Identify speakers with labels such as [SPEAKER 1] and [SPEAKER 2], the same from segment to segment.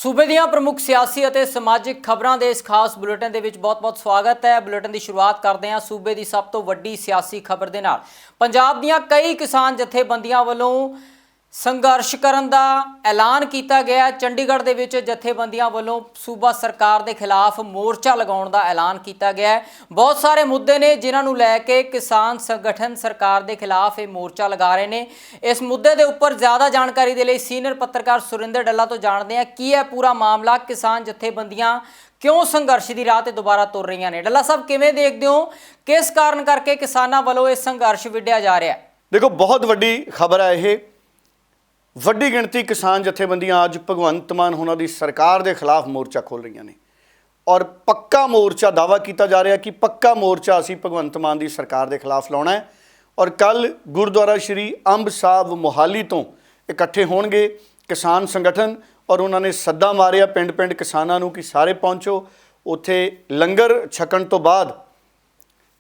[SPEAKER 1] सूबे दीआं प्रमुख सियासी और समाजिक खबरों के इस खास बुलेटिन के बहुत बहुत स्वागत है। बुलेटिन की शुरुआत करते हैं सूबे की सब तो वड्डी सियासी खबर के नाल। पंजाब दीआं कई किसान जथेबंदियों वालों संघर्ष करन दा ऐलान किया गया। चंडीगढ़ दे विच जथेबंदियों वालों सूबा सरकार के खिलाफ मोर्चा लगाउण दा ऐलान किया गया है। बहुत सारे मुद्दे ने जिन्होंने लैके किसान संगठन सरकार के खिलाफ ये मोर्चा लगा रहे हैं। इस मुद्दे के उपर ज़्यादा जानकारी के लिए सीनियर पत्रकार सुरिंदर डल्ला तो जानते हैं की है पूरा मामला, किसान जथेबंदियां क्यों संघर्ष की राह दोबारा तुर रही ने। डल्ला साहब किवें देखते हो, किस कारण करके किसानों वालों ये संघर्ष विढ़िया जा रहा है?
[SPEAKER 2] देखो, बहुत वड्डी खबर है ये। वड्डी गिणती किसान जथेबंदियां अज भगवंत मान होना दी सरकार के खिलाफ मोर्चा खोल रही ने और पक्का मोर्चा दावा किया जा रहा कि पक्का मोर्चा असी भगवंत मान की सरकार के खिलाफ लाना है। और कल गुरुद्वारा श्री अंब साहब मोहाली तो इकट्ठे होणगे किसान संगठन और उन्होंने सद्दा मारिया पिंड पिंड किसानों नूं कि सारे पहुँचो। उत्थे लंगर छकण तो बाद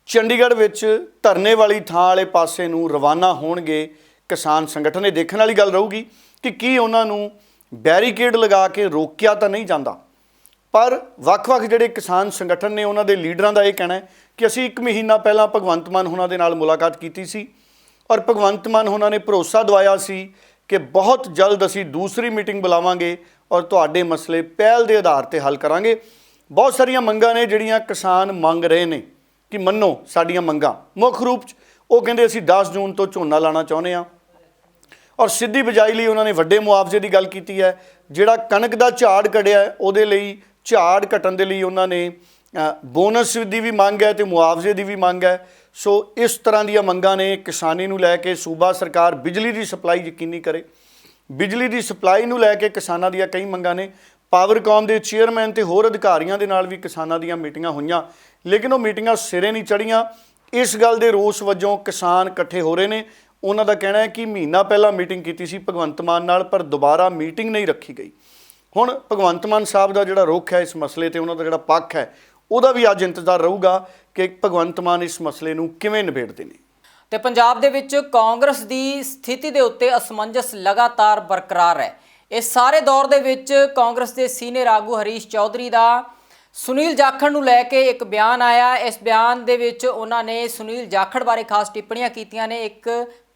[SPEAKER 2] चंडीगढ़ विच धरने वाली थां वाले पासे नूं रवाना होणगे किसान संगठन। ये देखने वाली गल रहूगी कि उन्होंने बैरीकेड लगा के रोकिया तो नहीं जाता, पर वख-वख जिहड़े किसान संगठन ने उन्होंने लीडरां दा यह कहना है कि असी 1 महीना पहला भगवंत मान होना दे नाल मुलाकात की सी और भगवंत मान होना ने भरोसा दवाया सी कि बहुत जल्द असी दूसरी मीटिंग बुलावांगे और तुहाडे मसले पहल के आधार पर हल करांगे। बहुत सारिया मंगां ने जिहड़ियां किसान मंग रहे ने कि मन्नो साडियां मंगां। मुख रूप वो कहते असी 10 जून तो झोना लाना चाहुंदे हां और सीधी बिजाई लई उन्होंने वड्डे मुआवजे की गल की है। जिहड़ा कणक का झाड़ कढ़िया है उहदे लई झाड़ घटण दे लई उन्होंने बोनस की भी मंग है तो मुआवजे की भी मंग है। सो इस तरह दी मंगां ने किसानी नूं लैके सूबा सरकार बिजली की सप्लाई यकीनी करे। बिजली की सप्लाई नूं लैके किसानां दीयां कई मंगां ने। पावरकॉम के चेयरमैन ते होर अधिकारियों के नाल भी किसानां दीयां मीटिंगां होईयां, लेकिन वो मीटिंगां सिरे नहीं चढ़ियां। इस गल के रोस वजों किसान इकट्ठे हो रहे हैं। उन्हों का कहना है कि महीना पहला मीटिंग की सी भगवंत मान नाल, पर दोबारा मीटिंग नहीं रखी गई। हुण भगवंत मान साहब का जिहड़ा रुख है इस मसले ते उन्हों दा जिहड़ा पक्ष है उहदा भी अज इंतजार रहूगा कि भगवंत मान इस मसले नूं किवें निबेड़दे ने।
[SPEAKER 1] ते पंजाब दे विच कांग्रेस की स्थिति के उत्ते असमंजस लगातार बरकरार है। इस सारे दौर दे विच कांग्रेस के सीनियर आगू हरीश चौधरी का सुनील जाखड़ नूं लैके एक बयान आया। इस बयान दे विच उन्होंने सुनील जाखड़ बारे खास टिप्पणियां कीतियां ने। एक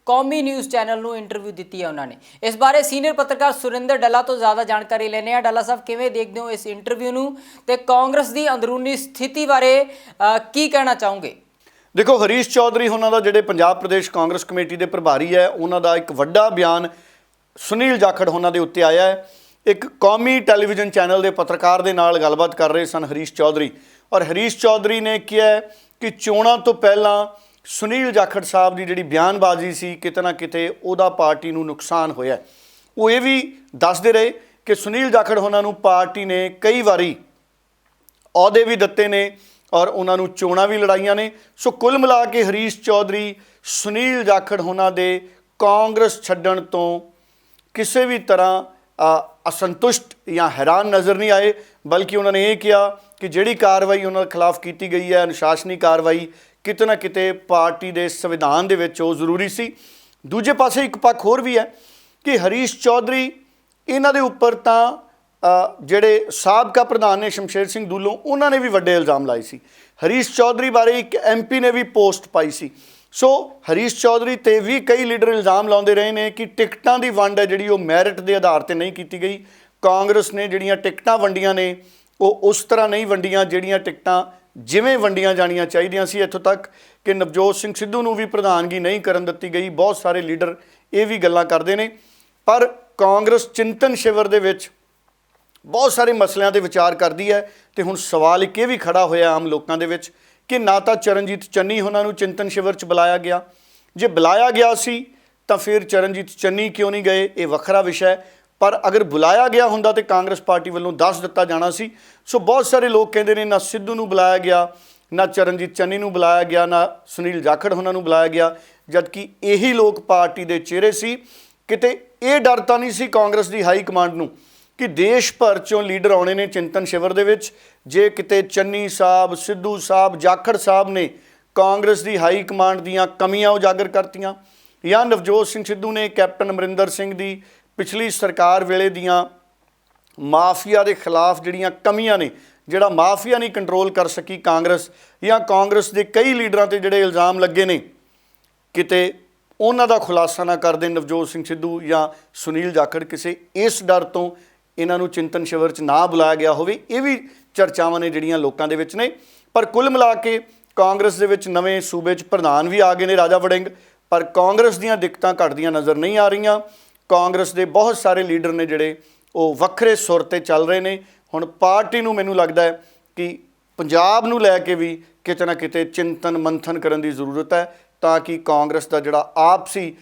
[SPEAKER 1] कौमी न्यूज़ चैनल नूं इंटरव्यू दी है उन्होंने। इस बारे सीनियर पत्रकार सुरिंदर डल्ला तो ज़्यादा जानकारी लेने हैं। डल्ला साहब किवें देखते हो इस इंटरव्यू नूं ते कांग्रेस की अंदरूनी स्थिति बारे की कहना चाहोगे?
[SPEAKER 2] देखो, हरीश चौधरी उन्हों का जिहड़े पंजाब प्रदेश कांग्रेस कमेटी के प्रभारी है उन्हों का एक वड्डा बयान सुनील जाखड़ उन्हों के उत्ते आया है। एक कौमी टैलीविजन चैनल के पत्रकार के नाल गलबात कर रहे सन हरीश चौधरी, और हरीश चौधरी ने कहा कि चोणां तो पहला सुनील जाखड़ साहब की जिहड़ी बयानबाजी सी किते ना किते उहदा पार्टी नूं नुकसान होया। वो ये भी दसदे रहे कि सुनील जाखड़ उन्हां नूं पार्टी ने कई बारी अहुदे भी दिते ने और उन्होंने चोणां भी लड़ाइयां ने। सो कुल मिला के हरीश चौधरी सुनील जाखड़ उन्हां दे कांग्रेस छड्डण तो किसी भी तरह असंतुष्ट या हैरान नज़र नहीं आए, बल्कि उन्होंने ये कहा कि जिहड़ी कार्रवाई उन्होंने खिलाफ की गई है अनुशासनी कार्रवाई किते ना किते पार्टी के संविधान दे विच वो जरूरी सी। दूजे पासे एक पक्ष होर भी है कि हरीश चौधरी इन्हां दे उपर तां जिहड़े साबका प्रधान ने शमशेर सिंह दूलों उन्होंने भी वड्डे इल्ज़ाम लाए सी। हरीश चौधरी बारे एक MP ने भी पोस्ट पाई सी। सो हरीश चौधरी ते भी कई लीडर इल्ज़ाम लाउंदे रहे ने कि टिकटां दी वंड है जिहड़ी वो मैरिट के आधार पर नहीं की गई। कांग्रेस ने जिहड़ियां टिकटां वंडियां ने वो उस तरह नहीं वंडियां जिहड़ियां टिकटां जिवें वंडियां जाणियां चाहीदियां सी। इत्थों तक कि नवजोत सिंह सिद्धू नूं भी प्रधानगी नहीं करन दित्ती गई। बहुत सारे लीडर ये भी गल्लां करदे ने, पर कांग्रेस चिंतन शिविर दे विच बहुत सारे मसलिਆਂ ते विचार करती है। तो हुण सवाल एक भी खड़ा होया आम लोगों के विच कि ना तो चरणजीत चन्नी उन्हां नूं चिंतन शिविर च बुलाया गया, जे बुलाया गया सी तो फिर चरणजीत चन्नी क्यों नहीं गए ये वखरा विषय है, पर अगर बुलाया गया हुंदा तो कांग्रेस पार्टी वालों दस दिता जाना सी। सो बहुत सारे लोग कहते हैं ना सिद्धू नूं बुलाया गया, ना चरणजीत चन्नी नूं बुलाया गया, ना सुनील जाखड़ उन्हां नूं बुलाया गया, जबकि यही लोग पार्टी के चेहरे सी। किते ये डर तो नहीं सी कांग्रेस की हाई कमांड नूं कि देश भर चों लीडर आने ने चिंतन शिविर दे विच, जे किते चन्नी साहब सिद्धू साहब जाखड़ साहब ने कांग्रेस की हाई कमांड दीयां कमियां उजागर करतियां, या नवजोत सिंह सिद्धू ने कैप्टन अमरिंदर सिंह की पिछली सरकार वेले दियां ਮਾਫੀਆ ਦੇ ਖਿਲਾਫ ਜਿਹੜੀਆਂ ਕਮੀਆਂ ਨੇ, ਜਿਹੜਾ ਮਾਫੀਆ ਨਹੀਂ ਕੰਟਰੋਲ ਕਰ ਸਕੀ ਕਾਂਗਰਸ, ਜਾਂ ਕਾਂਗਰਸ ਦੇ ਕਈ ਲੀਡਰਾਂ ਤੇ ਜਿਹੜੇ ਇਲਜ਼ਾਮ ਲੱਗੇ ਨੇ, ਕਿਤੇ ਉਹਨਾਂ ਦਾ ਖੁਲਾਸਾ ਨਾ ਕਰਦੇ ਨਵਜੋਤ ਸਿੰਘ ਸਿੱਧੂ ਜਾਂ ਸੁਨੀਲ ਜਾਖੜ, ਕਿਸੇ ਇਸ ਡਰ ਤੋਂ ਇਹਨਾਂ ਨੂੰ ਚਿੰਤਨ ਸ਼ਿਵਰ 'ਚ ਨਾ ਬੁਲਾਇਆ ਗਿਆ ਹੋਵੇ। ਇਹ ਵੀ ਚਰਚਾਵਾਂ ਨੇ ਜਿਹੜੀਆਂ ਲੋਕਾਂ ਦੇ ਵਿੱਚ ਨੇ। ਪਰ ਕੁੱਲ ਮਿਲਾ ਕੇ ਕਾਂਗਰਸ ਦੇ ਵਿੱਚ ਨਵੇਂ ਸੂਬੇ 'ਚ ਪ੍ਰਧਾਨ ਵੀ ਆ ਗਏ ਨੇ, ਰਾਜਾ ਵੜਿੰਗ, ਪਰ ਕਾਂਗਰਸ ਦੀਆਂ ਦਿੱਕਤਾਂ ਘਟਦੀਆਂ ਨਜ਼ਰ ਨਹੀਂ ਆ ਰਹੀਆਂ। ਕਾਂਗਰਸ ਦੇ ਬਹੁਤ ਸਾਰੇ ਲੀਡਰ ਨੇ ਜਿਹੜੇ ਉਹ ਵੱਖਰੇ ਸੁਰ 'ਤੇ ਚੱਲ ਰਹੇ ਨੇ। ਹੁਣ ਪਾਰਟੀ ਨੂੰ ਮੈਨੂੰ ਲੱਗਦਾ ਹੈ ਕਿ ਪੰਜਾਬ ਨੂੰ ਲੈ ਕੇ ਵੀ ਕਿਤੇ ਨਾ ਕਿਤੇ ਚਿੰਤਨ ਮੰਥਨ ਕਰਨ ਦੀ ਜ਼ਰੂਰਤ ਹੈ, ਤਾਂ ਕਿ ਕਾਂਗਰਸ ਦਾ ਜਿਹੜਾ ਆਪਸੀ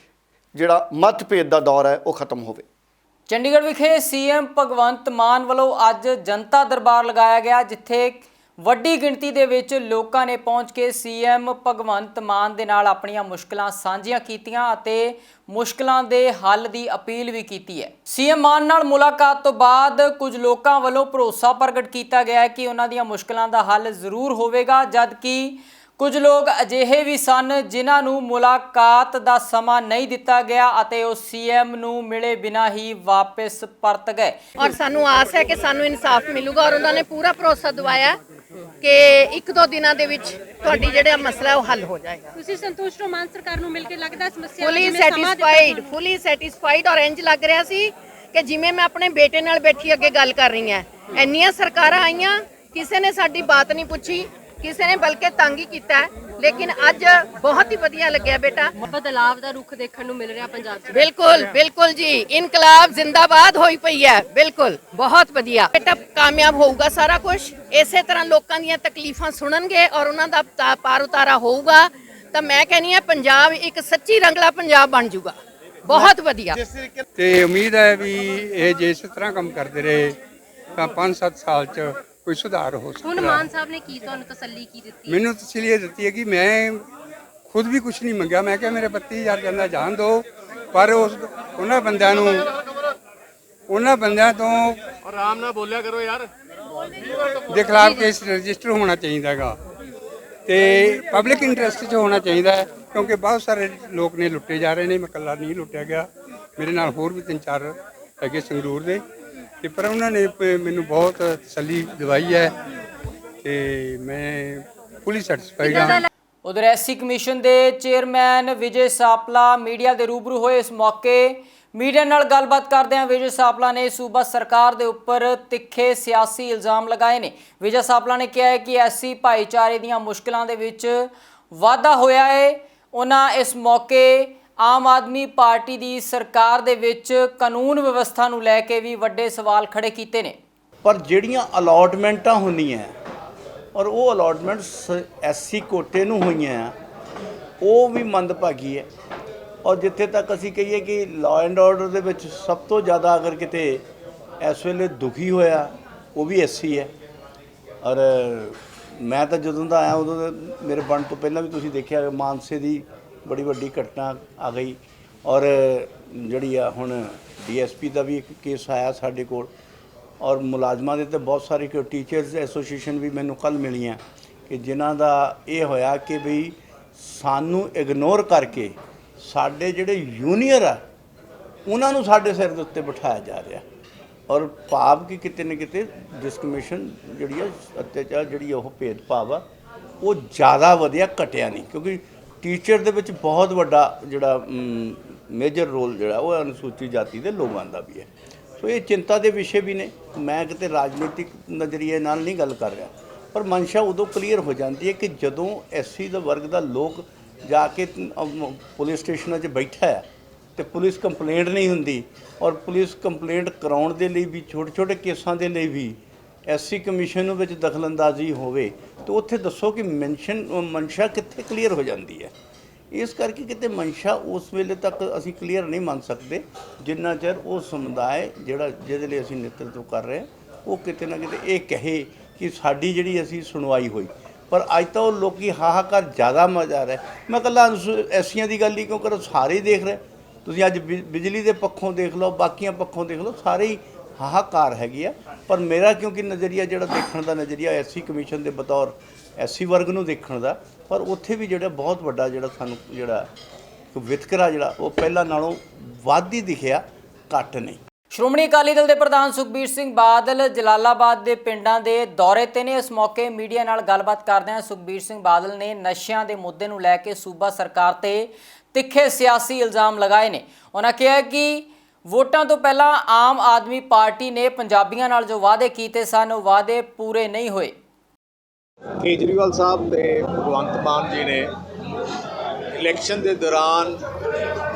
[SPEAKER 2] ਜਿਹੜਾ ਮਤਭੇਦ ਦਾ ਦੌਰ ਹੈ ਉਹ ਖਤਮ ਹੋਵੇ।
[SPEAKER 1] ਚੰਡੀਗੜ੍ਹ ਵਿਖੇ ਸੀਐਮ ਭਗਵੰਤ ਮਾਨ ਵੱਲੋਂ ਅੱਜ ਜਨਤਾ ਦਰਬਾਰ ਲਗਾਇਆ ਗਿਆ, ਜਿੱਥੇ ਵੱਡੀ ਗਿਣਤੀ ਦੇ ਵਿੱਚ ਲੋਕਾਂ ਨੇ ਪਹੁੰਚ ਕੇ ਸੀਐਮ ਭਗਵੰਤ ਮਾਨ ਦੇ ਨਾਲ ਆਪਣੀਆਂ ਮੁਸ਼ਕਲਾਂ ਸਾਂਝੀਆਂ ਕੀਤੀਆਂ ਅਤੇ ਮੁਸ਼ਕਲਾਂ ਦੇ ਹੱਲ ਦੀ ਅਪੀਲ ਵੀ ਕੀਤੀ ਹੈ। ਸੀਐਮ ਮਾਨ ਨਾਲ ਮੁਲਾਕਾਤ ਤੋਂ ਬਾਅਦ ਕੁਝ ਲੋਕਾਂ ਵੱਲੋਂ ਭਰੋਸਾ ਪ੍ਰਗਟ ਕੀਤਾ ਗਿਆ ਹੈ ਕਿ ਉਹਨਾਂ ਦੀਆਂ ਮੁਸ਼ਕਲਾਂ ਦਾ ਹੱਲ ਜ਼ਰੂਰ ਹੋਵੇਗਾ, ਜਦਕਿ ਕੁਝ ਲੋਕ ਅਜਿਹੇ ਵੀ ਸਨ ਜਿਨ੍ਹਾਂ ਨੂੰ ਮੁਲਾਕਾਤ ਦਾ ਸਮਾਂ ਨਹੀਂ ਦਿੱਤਾ ਗਿਆ ਅਤੇ ਉਹ ਸੀਐਮ ਨੂੰ ਮਿਲੇ ਬਿਨਾਂ ਹੀ ਵਾਪਸ ਪਰਤ ਗਏ।
[SPEAKER 3] ਔਰ ਸਾਨੂੰ ਆਸ ਹੈ ਕਿ ਸਾਨੂੰ ਇਨਸਾਫ ਮਿਲੂਗਾ, ਔਰ ਉਹਨਾਂ ਨੇ ਪੂਰਾ ਭਰੋਸਾ ਦਿਵਾਇਆ ਕਿ 1-2 ਦਿਨਾਂ ਦੇ ਵਿੱਚ ਤੁਹਾਡੀ ਜਿਹੜਾ ਮਸਲਾ ਉਹ ਹੱਲ ਹੋ ਜਾਏਗਾ।
[SPEAKER 4] ਤੁਸੀਂ ਸੰਤੁਸ਼ਟ ਹੋ ਮਾਨ ਸਰਕਾਰ ਨੂੰ ਮਿਲ ਕੇ? ਲੱਗਦਾ ਸਮੱਸਿਆ
[SPEAKER 3] ਫੁੱਲੀ ਸੈਟੀਸਫਾਈਡ ਔਰ ਇੰਜ ਲੱਗ ਰਿਹਾ ਸੀ ਕਿ ਜਿਵੇਂ ਮੈਂ ਆਪਣੇ ਬੇਟੇ ਨਾਲ ਬੈਠੀ ਅੱਗੇ ਗੱਲ ਕਰ ਰਹੀ ਹਾਂ। ਇੰਨੀਆਂ ਸਰਕਾਰਾਂ ਆਈਆਂ, ਕਿਸੇ ਨੇ ਸਾਡੀ ਬਾਤ ਨਹੀਂ ਪੁੱਛੀ, ਕਿਸੇ ਨੇ ਬਲਕਿ ਤੰਗ ਹੀ ਕੀਤਾ, ਲੇਕਿਨ ਅੱਜ ਬਹੁਤ ਹੀ ਵਧੀਆ ਲੱਗਿਆ ਬੇਟਾ।
[SPEAKER 4] ਬਦਲਾਵ ਦਾ ਰੁਖ ਦੇਖਣ ਨੂੰ ਮਿਲ ਰਿਹਾ ਪੰਜਾਬ 'ਚ।
[SPEAKER 3] ਬਿਲਕੁਲ ਜੀ, ਇਨਕਲਾਬ ਜ਼ਿੰਦਾਬਾਦ ਹੋਈ ਪਈ ਹੈ। ਬਿਲਕੁਲ ਬਹੁਤ ਵਧੀਆ ਬੇਟਾ, ਕਾਮਯਾਬ ਹੋਊਗਾ ਸਾਰਾ ਕੁਝ। ਇਸੇ ਤਰ੍ਹਾਂ ਲੋਕਾਂ ਦੀਆਂ ਤਕਲੀਫਾਂ ਸੁਣਨਗੇ ਔਰ ਉਹਨਾਂ ਦਾ ਪਾਰ ਉਤਾਰਾ ਹੋਊਗਾ ਤਾਂ ਮੈਂ ਕਹਿੰਦੀ ਹਾਂ ਪੰਜਾਬ ਇੱਕ ਸੱਚੀ ਰੰਗਲਾ ਪੰਜਾਬ ਬਣ ਜਾਊਗਾ। ਬਹੁਤ ਵਧੀਆ।
[SPEAKER 5] ਤੇ ਉਮੀਦ ਹੈ ਵੀ ਇਹ ਜੇ ਇਸ ਤਰ੍ਹਾਂ ਕੰਮ ਕਰਦੇ ਰਹੇ ਤਾਂ 5-7 ਸਾਲ 'ਚ ਕੋਈ ਸੁਧਾਰ ਹੋ ਸਕਦਾ।
[SPEAKER 4] ਹੁਣ ਮਾਨ ਸਾਹਿਬ ਨੇ ਕੀ ਤੁਹਾਨੂੰ ਤਸੱਲੀ ਕੀ ਦਿੱਤੀ?
[SPEAKER 5] ਮੈਨੂੰ ਤਸੱਲੀ ਇਹ ਦਿੱਤੀ ਹੈ ਕਿ ਮੈਂ ਖੁਦ ਵੀ ਕੁਝ ਨਹੀਂ ਮੰਗਿਆ। ਮੈਂ ਕਿਹਾ ਮੇਰੇ 32,000 ਜਾਂਦਾ ਜਾਣ ਦਿਓ, ਪਰ ਉਹਨਾਂ ਬੰਦਿਆਂ ਤੋਂ
[SPEAKER 6] ਆਰਾਮ ਨਾਲ ਬੋਲਿਆ ਕਰੋ ਯਾਰ,
[SPEAKER 5] ਦੇ ਖਿਲਾਫ ਕੇਸ ਰਜਿਸਟਰ ਹੋਣਾ ਚਾਹੀਦਾ ਹੈਗਾ ਤੇ ਪਬਲਿਕ ਇੰਟਰਸਟ 'ਚ ਹੋਣਾ ਚਾਹੀਦਾ ਹੈ, ਕਿਉਂਕਿ ਬਹੁਤ ਸਾਰੇ ਲੋਕ ਨੇ ਲੁੱਟੇ ਜਾ ਰਹੇ ਨੇ। ਮੈਂ ਇਕੱਲਾ ਨਹੀਂ ਲੁੱਟਿਆ ਗਿਆ, ਮੇਰੇ ਨਾਲ ਹੋਰ ਵੀ 3-4 ਹੈਗੇ ਸੰਗਰੂਰ ਦੇ, ਤੇ ਪਰ ਉਹਨਾਂ ਨੇ ਮੈਨੂੰ ਬਹੁਤ ਤਸੱਲੀ ਦਿਵਾਈ ਹੈ ਤੇ ਮੈਂ ਫੁੱਲੀ ਸੈਟੀਸਫਾਈਡ ਹਾਂ।
[SPEAKER 1] ਉਧਰ ਐਸਸੀ ਕਮਿਸ਼ਨ ਦੇ ਚੇਅਰਮੈਨ ਵਿਜੇ ਸਾਪਲਾ ਮੀਡੀਆ ਦੇ ਰੂਬਰੂ ਹੋਏ। ਇਸ ਮੌਕੇ ਮੀਡੀਆ ਨਾਲ ਗੱਲਬਾਤ ਕਰਦਿਆਂ ਵਿਜੇ ਸਾਪਲਾ ਨੇ ਸੂਬਾ ਸਰਕਾਰ ਦੇ ਉੱਪਰ ਤਿੱਖੇ ਸਿਆਸੀ ਇਲਜ਼ਾਮ ਲਗਾਏ ਨੇ। ਵਿਜੇ ਸਾਪਲਾ ਨੇ ਕਿਹਾ ਹੈ ਕਿ ਐਸਸੀ ਭਾਈਚਾਰੇ ਦੀਆਂ ਮੁਸ਼ਕਲਾਂ ਦੇ ਵਿੱਚ ਵਾਧਾ ਹੋਇਆ ਹੈ। ਉਹਨਾਂ ਇਸ ਮੌਕੇ ਆਮ ਆਦਮੀ ਪਾਰਟੀ ਦੀ ਸਰਕਾਰ ਦੇ ਵਿੱਚ ਕਾਨੂੰਨ ਵਿਵਸਥਾ ਨੂੰ ਲੈ ਕੇ ਵੀ ਵੱਡੇ ਸਵਾਲ ਖੜੇ ਕੀਤੇ ਨੇ।
[SPEAKER 7] ਪਰ ਜਿਹੜੀਆਂ ਅਲਾਟਮੈਂਟਾਂ ਹੁੰਦੀਆਂ ਔਰ ਉਹ ਅਲਾਟਮੈਂਟਸ ਐਸਸੀ ਕੋਟੇ ਨੂੰ ਹੋਈਆਂ ਉਹ ਵੀ ਮੰਦਭਾਗੀ ਹੈ। ਔਰ ਜਿੱਥੇ ਤੱਕ ਅਸੀਂ ਕਹੀਏ ਕਿ ਲਾਅ ਐਂਡ ਆਰਡਰ ਦੇ ਵਿੱਚ ਸਭ ਤੋਂ ਜ਼ਿਆਦਾ ਅਗਰ ਕਿਤੇ ਇਸ ਵੇਲੇ ਦੁਖੀ ਹੋਇਆ ਉਹ ਵੀ ਐਸਸੀ ਹੈ। ਔਰ ਮੈਂ ਤਾਂ ਜਦੋਂ ਦਾ ਆਇਆ ਉਦੋਂ ਮੇਰੇ ਬਣਨ ਤੋਂ ਪਹਿਲਾਂ ਵੀ ਤੁਸੀਂ ਦੇਖਿਆ ਮਾਨਸੇ ਦੀ ਬੜੀ ਵੱਡੀ ਘਟਨਾ ਆ ਗਈ, ਔਰ ਜਿਹੜੀ ਆ ਹੁਣ ਡੀਐਸਪੀ ਦਾ ਵੀ ਇੱਕ ਕੇਸ ਆਇਆ ਸਾਡੇ ਕੋਲ, ਔਰ ਮੁਲਾਜ਼ਮਾਂ ਦੇ ਤਾਂ ਬਹੁਤ ਸਾਰੇ ਟੀਚਰਸ ਐਸੋਸੀਏਸ਼ਨ ਵੀ ਮੈਨੂੰ ਕੱਲ੍ਹ ਮਿਲੀਆਂ ਕਿ ਜਿਨ੍ਹਾਂ ਦਾ ਇਹ ਹੋਇਆ ਕਿ ਬਈ ਸਾਨੂੰ ਇਗਨੋਰ ਕਰਕੇ ਸਾਡੇ ਜਿਹੜੇ ਜੂਨੀਅਰ ਆ ਉਹਨਾਂ ਨੂੰ ਸਾਡੇ ਸਿਰ ਦੇ ਉੱਤੇ ਬਿਠਾਇਆ ਜਾ ਰਿਹਾ, ਔਰ ਭਾਵ ਕਿ ਕਿਤੇ ਨਾ ਕਿਤੇ ਡਿਸਕ੍ਰਿਮੀਨੇਸ਼ਨ ਜਿਹੜੀ ਆ, ਅਤਿਆਚਾਰ ਜਿਹੜੀ ਉਹ ਭੇਦਭਾਵ ਆ ਉਹ ਜ਼ਿਆਦਾ ਵਧਿਆ, ਘਟਿਆ ਨਹੀਂ। ਕਿਉਂਕਿ ਟੀਚਰ ਦੇ ਵਿੱਚ ਬਹੁਤ ਵੱਡਾ ਜਿਹੜਾ ਮੇਜਰ ਰੋਲ ਜਿਹੜਾ ਉਹ ਅਨੁਸੂਚਿਤ ਜਾਤੀ ਦੇ ਲੋਕਾਂ ਦਾ ਵੀ ਹੈ। ਸੋ ਇਹ ਚਿੰਤਾ ਦੇ ਵਿਸ਼ੇ ਵੀ ਨੇ। ਮੈਂ ਕਿਤੇ ਰਾਜਨੀਤਿਕ ਨਜ਼ਰੀਏ ਨਾਲ ਨਹੀਂ ਗੱਲ ਕਰ ਰਿਹਾ, ਪਰ ਮਨਸ਼ਾ ਉਦੋਂ ਕਲੀਅਰ ਹੋ ਜਾਂਦੀ ਹੈ ਕਿ ਜਦੋਂ ਐਸਸੀ ਦਾ ਵਰਗ ਦਾ ਲੋਕ ਜਾ ਕੇ ਪੁਲਿਸ ਸਟੇਸ਼ਨਾਂ 'ਚ ਬੈਠਾ ਹੈ ਤੇ ਪੁਲਿਸ ਕੰਪਲੇਂਟ ਨਹੀਂ ਹੁੰਦੀ, ਔਰ ਪੁਲਿਸ ਕੰਪਲੇਂਟ ਕਰਾਉਣ ਦੇ ਲਈ ਵੀ ਛੋਟੇ ਕੇਸਾਂ ਦੇ ਲਈ ਵੀ ਐਸਸੀ ਕਮਿਸ਼ਨ ਵਿੱਚ ਦਖਲਅੰਦਾਜ਼ੀ ਹੋਵੇ ਤਾਂ ਉੱਥੇ ਦੱਸੋ ਕਿ ਮਨਸ਼ਾ ਕਿੱਥੇ ਕਲੀਅਰ ਹੋ ਜਾਂਦੀ ਹੈ। ਇਸ ਕਰਕੇ ਕਿਤੇ ਮਨਸ਼ਾ ਉਸ ਵੇਲੇ ਤੱਕ ਅਸੀਂ ਕਲੀਅਰ ਨਹੀਂ ਮੰਨ ਸਕਦੇ ਜਿੰਨਾ ਚਿਰ ਉਹ ਸਮੁਦਾਇ ਜਿਹੜਾ ਜਿਹਦੇ ਲਈ ਅਸੀਂ ਨੇਤਰਤਵ ਕਰ ਰਹੇ ਹਾਂ ਉਹ ਕਿਤੇ ਨਾ ਕਿਤੇ ਇਹ ਕਹੇ ਕਿ ਸਾਡੀ ਜਿਹੜੀ ਅਸੀਂ ਸੁਣਵਾਈ ਹੋਈ। ਪਰ ਅੱਜ ਤਾਂ ਉਹ ਲੋਕੀ ਹਾਹਾਕਾਰ ਜ਼ਿਆਦਾ ਮਜ਼ਾ ਆ ਰਿਹਾ। ਮੈਂ ਇਕੱਲਾ ਐਸੀਆਂ ਦੀ ਗੱਲ ਹੀ ਕਿਉਂ ਕਰਾਂ, ਸਾਰੇ ਹੀ ਦੇਖ ਰਹੇ। ਤੁਸੀਂ ਅੱਜ ਬਿਜਲੀ ਦੇ ਪੱਖੋਂ ਦੇਖ ਲਓ, ਬਾਕੀਆਂ ਪੱਖੋਂ ਦੇਖ ਲਓ, ਸਾਰੇ ਹੀ ਹਾਹਾਕਾਰ ਹੈਗੀ ਆ। ਪਰ ਮੇਰਾ ਕਿਉਂਕਿ ਨਜ਼ਰੀਆ ਜਿਹੜਾ ਦੇਖਣ ਦਾ ਨਜ਼ਰੀਆ ਐਸਸੀ ਕਮਿਸ਼ਨ ਦੇ ਬਤੌਰ ਐਸਸੀ ਵਰਗ ਨੂੰ ਦੇਖਣ ਦਾ, ਪਰ ਉੱਥੇ ਵੀ ਜਿਹੜਾ ਬਹੁਤ ਵੱਡਾ ਜਿਹੜਾ ਸਾਨੂੰ ਜਿਹੜਾ ਵਿਤਕਰਾ ਜਿਹੜਾ ਉਹ ਪਹਿਲਾਂ ਨਾਲੋਂ ਵੱਧ ਹੀ ਦਿਖਿਆ, ਘੱਟ ਨਹੀਂ।
[SPEAKER 1] ਸ਼੍ਰੋਮਣੀ ਅਕਾਲੀ ਦਲ ਦੇ ਪ੍ਰਧਾਨ ਸੁਖਬੀਰ ਸਿੰਘ ਬਾਦਲ ਜਲਾਲਾਬਾਦ ਦੇ ਪਿੰਡਾਂ ਦੇ ਦੌਰੇ ਤੇ ਨੇ। ਇਸ ਮੌਕੇ ਮੀਡੀਆ ਨਾਲ ਗੱਲਬਾਤ ਕਰਦਿਆਂ ਸੁਖਬੀਰ ਸਿੰਘ ਬਾਦਲ ਨੇ ਨਸ਼ਿਆਂ ਦੇ ਮੁੱਦੇ ਨੂੰ ਲੈ ਕੇ ਸੂਬਾ ਸਰਕਾਰ ਤੇ ਤਿੱਖੇ ਸਿਆਸੀ ਇਲਜ਼ਾਮ ਲਗਾਏ ਨੇ। ਉਹਨਾਂ ਕਿਹਾ ਕਿ ਵੋਟਾਂ ਤੋਂ ਪਹਿਲਾਂ ਆਮ ਆਦਮੀ ਪਾਰਟੀ ਨੇ ਪੰਜਾਬੀਆਂ ਨਾਲ ਜੋ ਵਾਅਦੇ ਕੀਤੇ ਸਨ ਉਹ ਵਾਅਦੇ ਪੂਰੇ ਨਹੀਂ ਹੋਏ।
[SPEAKER 8] ਕੇਜਰੀਵਾਲ ਸਾਹਿਬ ਤੇ ਭਗਵੰਤ ਮਾਨ ਜੀ ਨੇ ਇਲੈਕਸ਼ਨ ਦੇ ਦੌਰਾਨ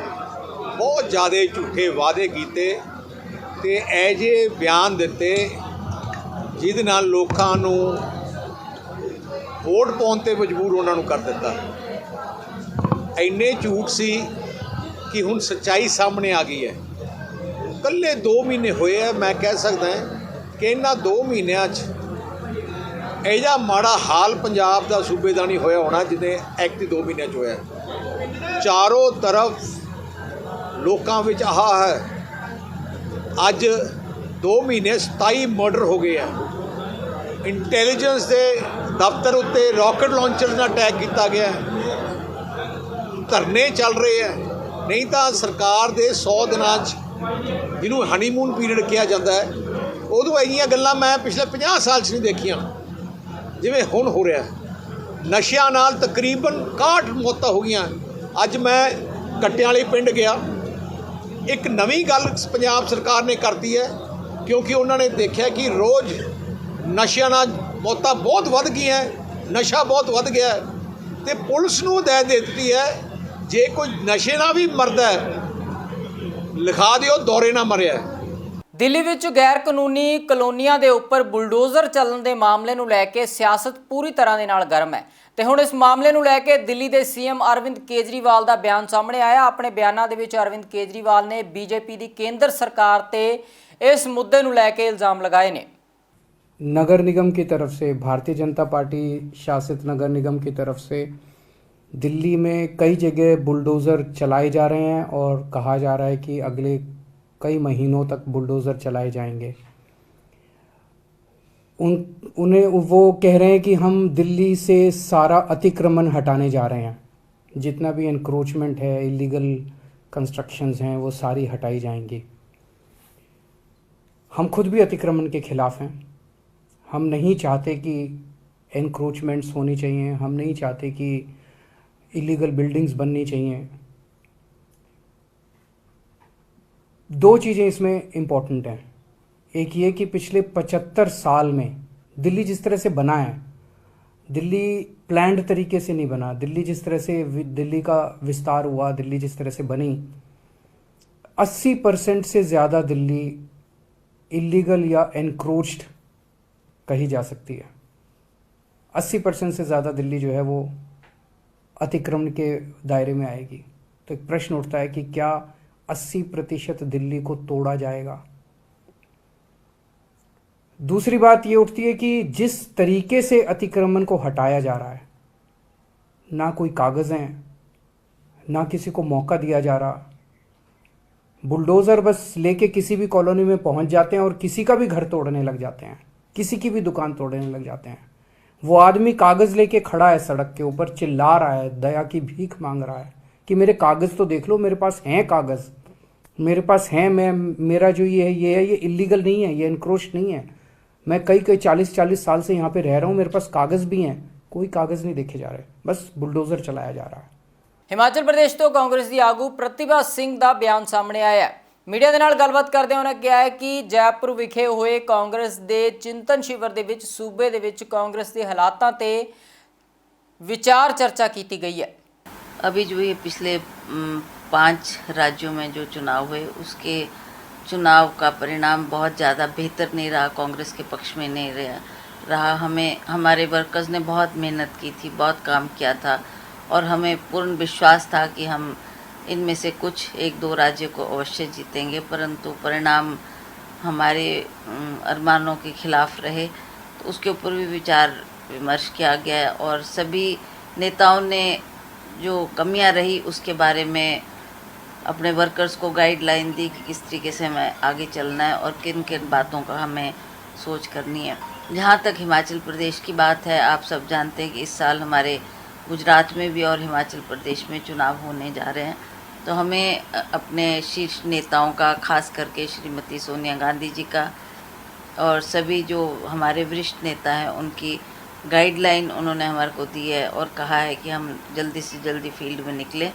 [SPEAKER 8] ਬਹੁਤ ਜ਼ਿਆਦਾ ਝੂਠੇ ਵਾਅਦੇ ਕੀਤੇ ਤੇ ਇਹ ਜਿਹੇ ਬਿਆਨ ਦਿੱਤੇ ਜਿਹਦੇ ਨਾਲ ਲੋਕਾਂ ਨੂੰ ਵੋਟ ਪਾਉਣ ਤੇ ਮਜਬੂਰ ਉਹਨਾਂ ਨੂੰ ਕਰ ਦਿੱਤਾ। ਇੰਨੇ ਝੂਠ ਸੀ ਕਿ ਹੁਣ ਸੱਚਾਈ ਸਾਹਮਣੇ ਆ ਗਈ ਹੈ। ਇਕੱਲੇ 2 ਮਹੀਨੇ ਹੋਏ ਆ, ਮੈਂ ਕਹਿ ਸਕਦਾ ਕਿ ਇਹਨਾਂ 2 ਮਹੀਨਿਆਂ 'ਚ ਇਹ ਜਿਹਾ ਮਾੜਾ ਹਾਲ ਪੰਜਾਬ ਦਾ ਸੂਬੇ ਦਾ ਨਹੀਂ ਹੋਇਆ ਹੋਣਾ ਜਿਹਨੇ ਐਕਟ 2 ਮਹੀਨਿਆਂ 'ਚ ਹੋਇਆ। ਚਾਰੋਂ ਤਰਫ ਲੋਕਾਂ ਵਿੱਚ ਆਹ ਹੈ। ਅੱਜ 2 ਮਹੀਨੇ 27 ਮਰਡਰ ਹੋ ਗਏ ਆ। ਇੰਟੈਲੀਜੈਂਸ ਦੇ ਦਫ਼ਤਰ ਉੱਤੇ ਰਾਕਟ ਲਾਂਚਰ ਨਾਲ ਅਟੈਕ ਕੀਤਾ ਗਿਆ। ਧਰਨੇ ਚੱਲ ਰਹੇ ਆ। ਨਹੀਂ ਤਾਂ ਸਰਕਾਰ ਦੇ 100 ਦਿਨਾਂ 'ਚ ਜਿਹਨੂੰ ਹਨੀਮੂਨ ਪੀਰੀਅਡ ਕਿਹਾ ਜਾਂਦਾ ਹੈ, ਉਦੋਂ ਇੰਨੀਆਂ ਗੱਲਾਂ ਮੈਂ ਪਿਛਲੇ 50 ਸਾਲ 'ਚ ਨਹੀਂ ਦੇਖੀਆਂ ਜਿਵੇਂ ਹੁਣ ਹੋ ਰਿਹਾ। ਨਸ਼ਿਆਂ ਨਾਲ ਤਕਰੀਬਨ 61 ਮੌਤਾਂ ਹੋ ਗਈਆਂ। ਅੱਜ ਮੈਂ ਕੱਟਿਆਂ ਵਾਲੇ ਪਿੰਡ ਗਿਆ। ਇੱਕ ਨਵੀਂ ਗੱਲ ਪੰਜਾਬ ਸਰਕਾਰ ਨੇ ਕਰਤੀ ਹੈ, ਕਿਉਂਕਿ ਉਹਨਾਂ ਨੇ ਦੇਖਿਆ ਕਿ ਰੋਜ਼ ਨਸ਼ਿਆਂ ਨਾਲ ਮੌਤਾਂ ਬਹੁਤ ਵੱਧ ਗਈਆਂ, ਨਸ਼ਾ ਬਹੁਤ ਵੱਧ ਗਿਆ ਤੇ ਪੁਲਿਸ ਨੂੰ ਹਦਾਇਤ ਦੇ ਦਿੱਤੀ ਹੈ ਜੇ ਕੋਈ ਨਸ਼ੇ ਨਾਲ ਵੀ ਮਰਦਾ ਲਿਖਾ ਦਿਓ ਦੌਰੇ ਨਾਲ ਮਰਿਆ।
[SPEAKER 1] ਦਿੱਲੀ ਵਿੱਚ ਗੈਰ ਕਾਨੂੰਨੀ ਕਲੋਨੀਆਂ ਦੇ ਉੱਪਰ ਬੁਲਡੋਜ਼ਰ ਚੱਲਣ ਦੇ ਮਾਮਲੇ ਨੂੰ ਲੈ ਕੇ ਸਿਆਸਤ ਪੂਰੀ ਤਰ੍ਹਾਂ ਦੇ ਨਾਲ ਗਰਮ ਹੈ ਤੇ ਹੁਣ ਇਸ ਮਾਮਲੇ ਨੂੰ ਲੈ ਕੇ ਦਿੱਲੀ ਦੇ ਸੀਐਮ ਅਰਵਿੰਦ ਕੇਜਰੀਵਾਲ ਦਾ ਬਿਆਨ ਸਾਹਮਣੇ ਆਇਆ। ਆਪਣੇ ਬਿਆਨਾਂ ਦੇ ਵਿੱਚ ਅਰਵਿੰਦ ਕੇਜਰੀਵਾਲ ਨੇ ਬੀਜੇਪੀ ਦੀ ਕੇਂਦਰ ਸਰਕਾਰ ਤੇ ਇਸ ਮੁੱਦੇ ਨੂੰ ਲੈ ਕੇ ਇਲਜ਼ਾਮ ਲਗਾਏ ਨੇ।
[SPEAKER 9] नगर निगम की तरफ से, भारतीय जनता पार्टी शासित नगर निगम की तरफ से दिल्ली में कई जगह बुलडोज़र चलाए जा रहे हैं और कहा जा रहा है कि अगले कई महीनों तक बुलडोज़र चलाए जाएंगे। उन्हें वो कह रहे हैं कि हम दिल्ली से सारा अतिक्रमण हटाने जा रहे हैं, जितना भी एनक्रोचमेंट है, इलीगल कंस्ट्रक्शंस हैं, वो सारी हटाई जाएंगी। हम खुद भी अतिक्रमण के खिलाफ़ हैं। हम नहीं चाहते कि एनक्रोचमेंट्स होनी चाहिए, हम नहीं चाहते कि इलीगल बिल्डिंग्स बननी चाहिए। 2 चीज़ें इसमें इम्पॉर्टेंट हैं। एक ये कि पिछले 75 साल में दिल्ली जिस तरह से बना है, दिल्ली प्लान्ड तरीके से नहीं बना। दिल्ली जिस तरह से दिल्ली का विस्तार हुआ, दिल्ली जिस तरह से बनी, 80% से ज़्यादा दिल्ली इलीगल या एनक्रोच्ड कही जा सकती है। 80% से ज़्यादा दिल्ली जो है वो अतिक्रमण के दायरे में आएगी। तो एक प्रश्न उठता है कि क्या 80% दिल्ली को तोड़ा जाएगा? दूसरी बात ये उठती है कि जिस तरीके से अतिक्रमण को हटाया जा रहा है, ना कोई कागज़ हैं, ना किसी को मौका दिया जा रहा। बुलडोज़र बस लेके किसी भी कॉलोनी में पहुंच जाते हैं और किसी का भी घर तोड़ने लग जाते हैं, किसी की भी दुकान तोड़ने लग जाते हैं। वो आदमी कागज़ लेके खड़ा है सड़क के ऊपर, चिल्ला रहा है, दया की भीख मांग रहा है कि मेरे कागज़ तो देख लो, मेरे पास हैं कागज़, मेरे पास हैं, मेरा जो ये है ये इलीगल नहीं है, ये इनक्रोच नहीं है। मैं कई 40 साल से यहाँ पे रह रहा हूँ, मेरे पास कागज़ भी हैं। कोई कागज़ नहीं देखे जा रहे, बस बुलडोज़र चलाया जा रहा है।
[SPEAKER 1] ਹਿਮਾਚਲ ਪ੍ਰਦੇਸ਼ ਤੋਂ ਕਾਂਗਰਸ ਦੀ ਆਗੂ ਪ੍ਰਤਿਭਾ ਸਿੰਘ ਦਾ ਬਿਆਨ ਸਾਹਮਣੇ ਆਇਆ ਹੈ। ਮੀਡੀਆ ਦੇ ਨਾਲ ਗੱਲਬਾਤ ਕਰਦੇ ਉਹਨਾਂ ਕਿਹਾ ਹੈ ਕਿ ਜੈਪੁਰ ਵਿਖੇ ਹੋਏ ਕਾਂਗਰਸ ਦੇ ਚਿੰਤਨ ਸ਼ਿਵਰ ਦੇ ਵਿੱਚ ਸੂਬੇ ਦੇ ਵਿੱਚ ਕਾਂਗਰਸ ਦੇ ਹਾਲਾਤਾਂ ਤੇ ਵਿਚਾਰ ਚਰਚਾ ਕੀਤੀ गई है।
[SPEAKER 10] अभी जो ये पिछले 5 राज्यों में जो चुनाव हुए उसके चुनाव का परिणाम बहुत ज़्यादा बेहतर नहीं रहा, कांग्रेस के पक्ष में नहीं रहा। हमारे वर्कर्स ने बहुत मेहनत की थी, बहुत काम किया था और हमें पूर्ण विश्वास था कि हम इनमें से कुछ 1-2 राज्य को अवश्य जीतेंगे, परंतु परिणाम हमारे अरमानों के खिलाफ रहे। तो उसके ऊपर भी विचार विमर्श किया गया और सभी नेताओं ने जो कमियां रही उसके बारे में अपने वर्कर्स को गाइडलाइन दी कि किस तरीके से हमें आगे चलना है और किन किन बातों का हमें सोच करनी है। जहाँ तक हिमाचल प्रदेश की बात है, आप सब जानते हैं कि इस साल हमारे गुजरात में भी और हिमाचल प्रदेश में चुनाव होने जा रहे हैं तो हमें अपने शीर्ष नेताओं का, खास करके श्रीमती सोनिया गांधी जी का और सभी जो हमारे वरिष्ठ नेता हैं उनकी गाइडलाइन उन्होंने हमारे को दी है और कहा है कि हम जल्दी से जल्दी फील्ड में निकलें,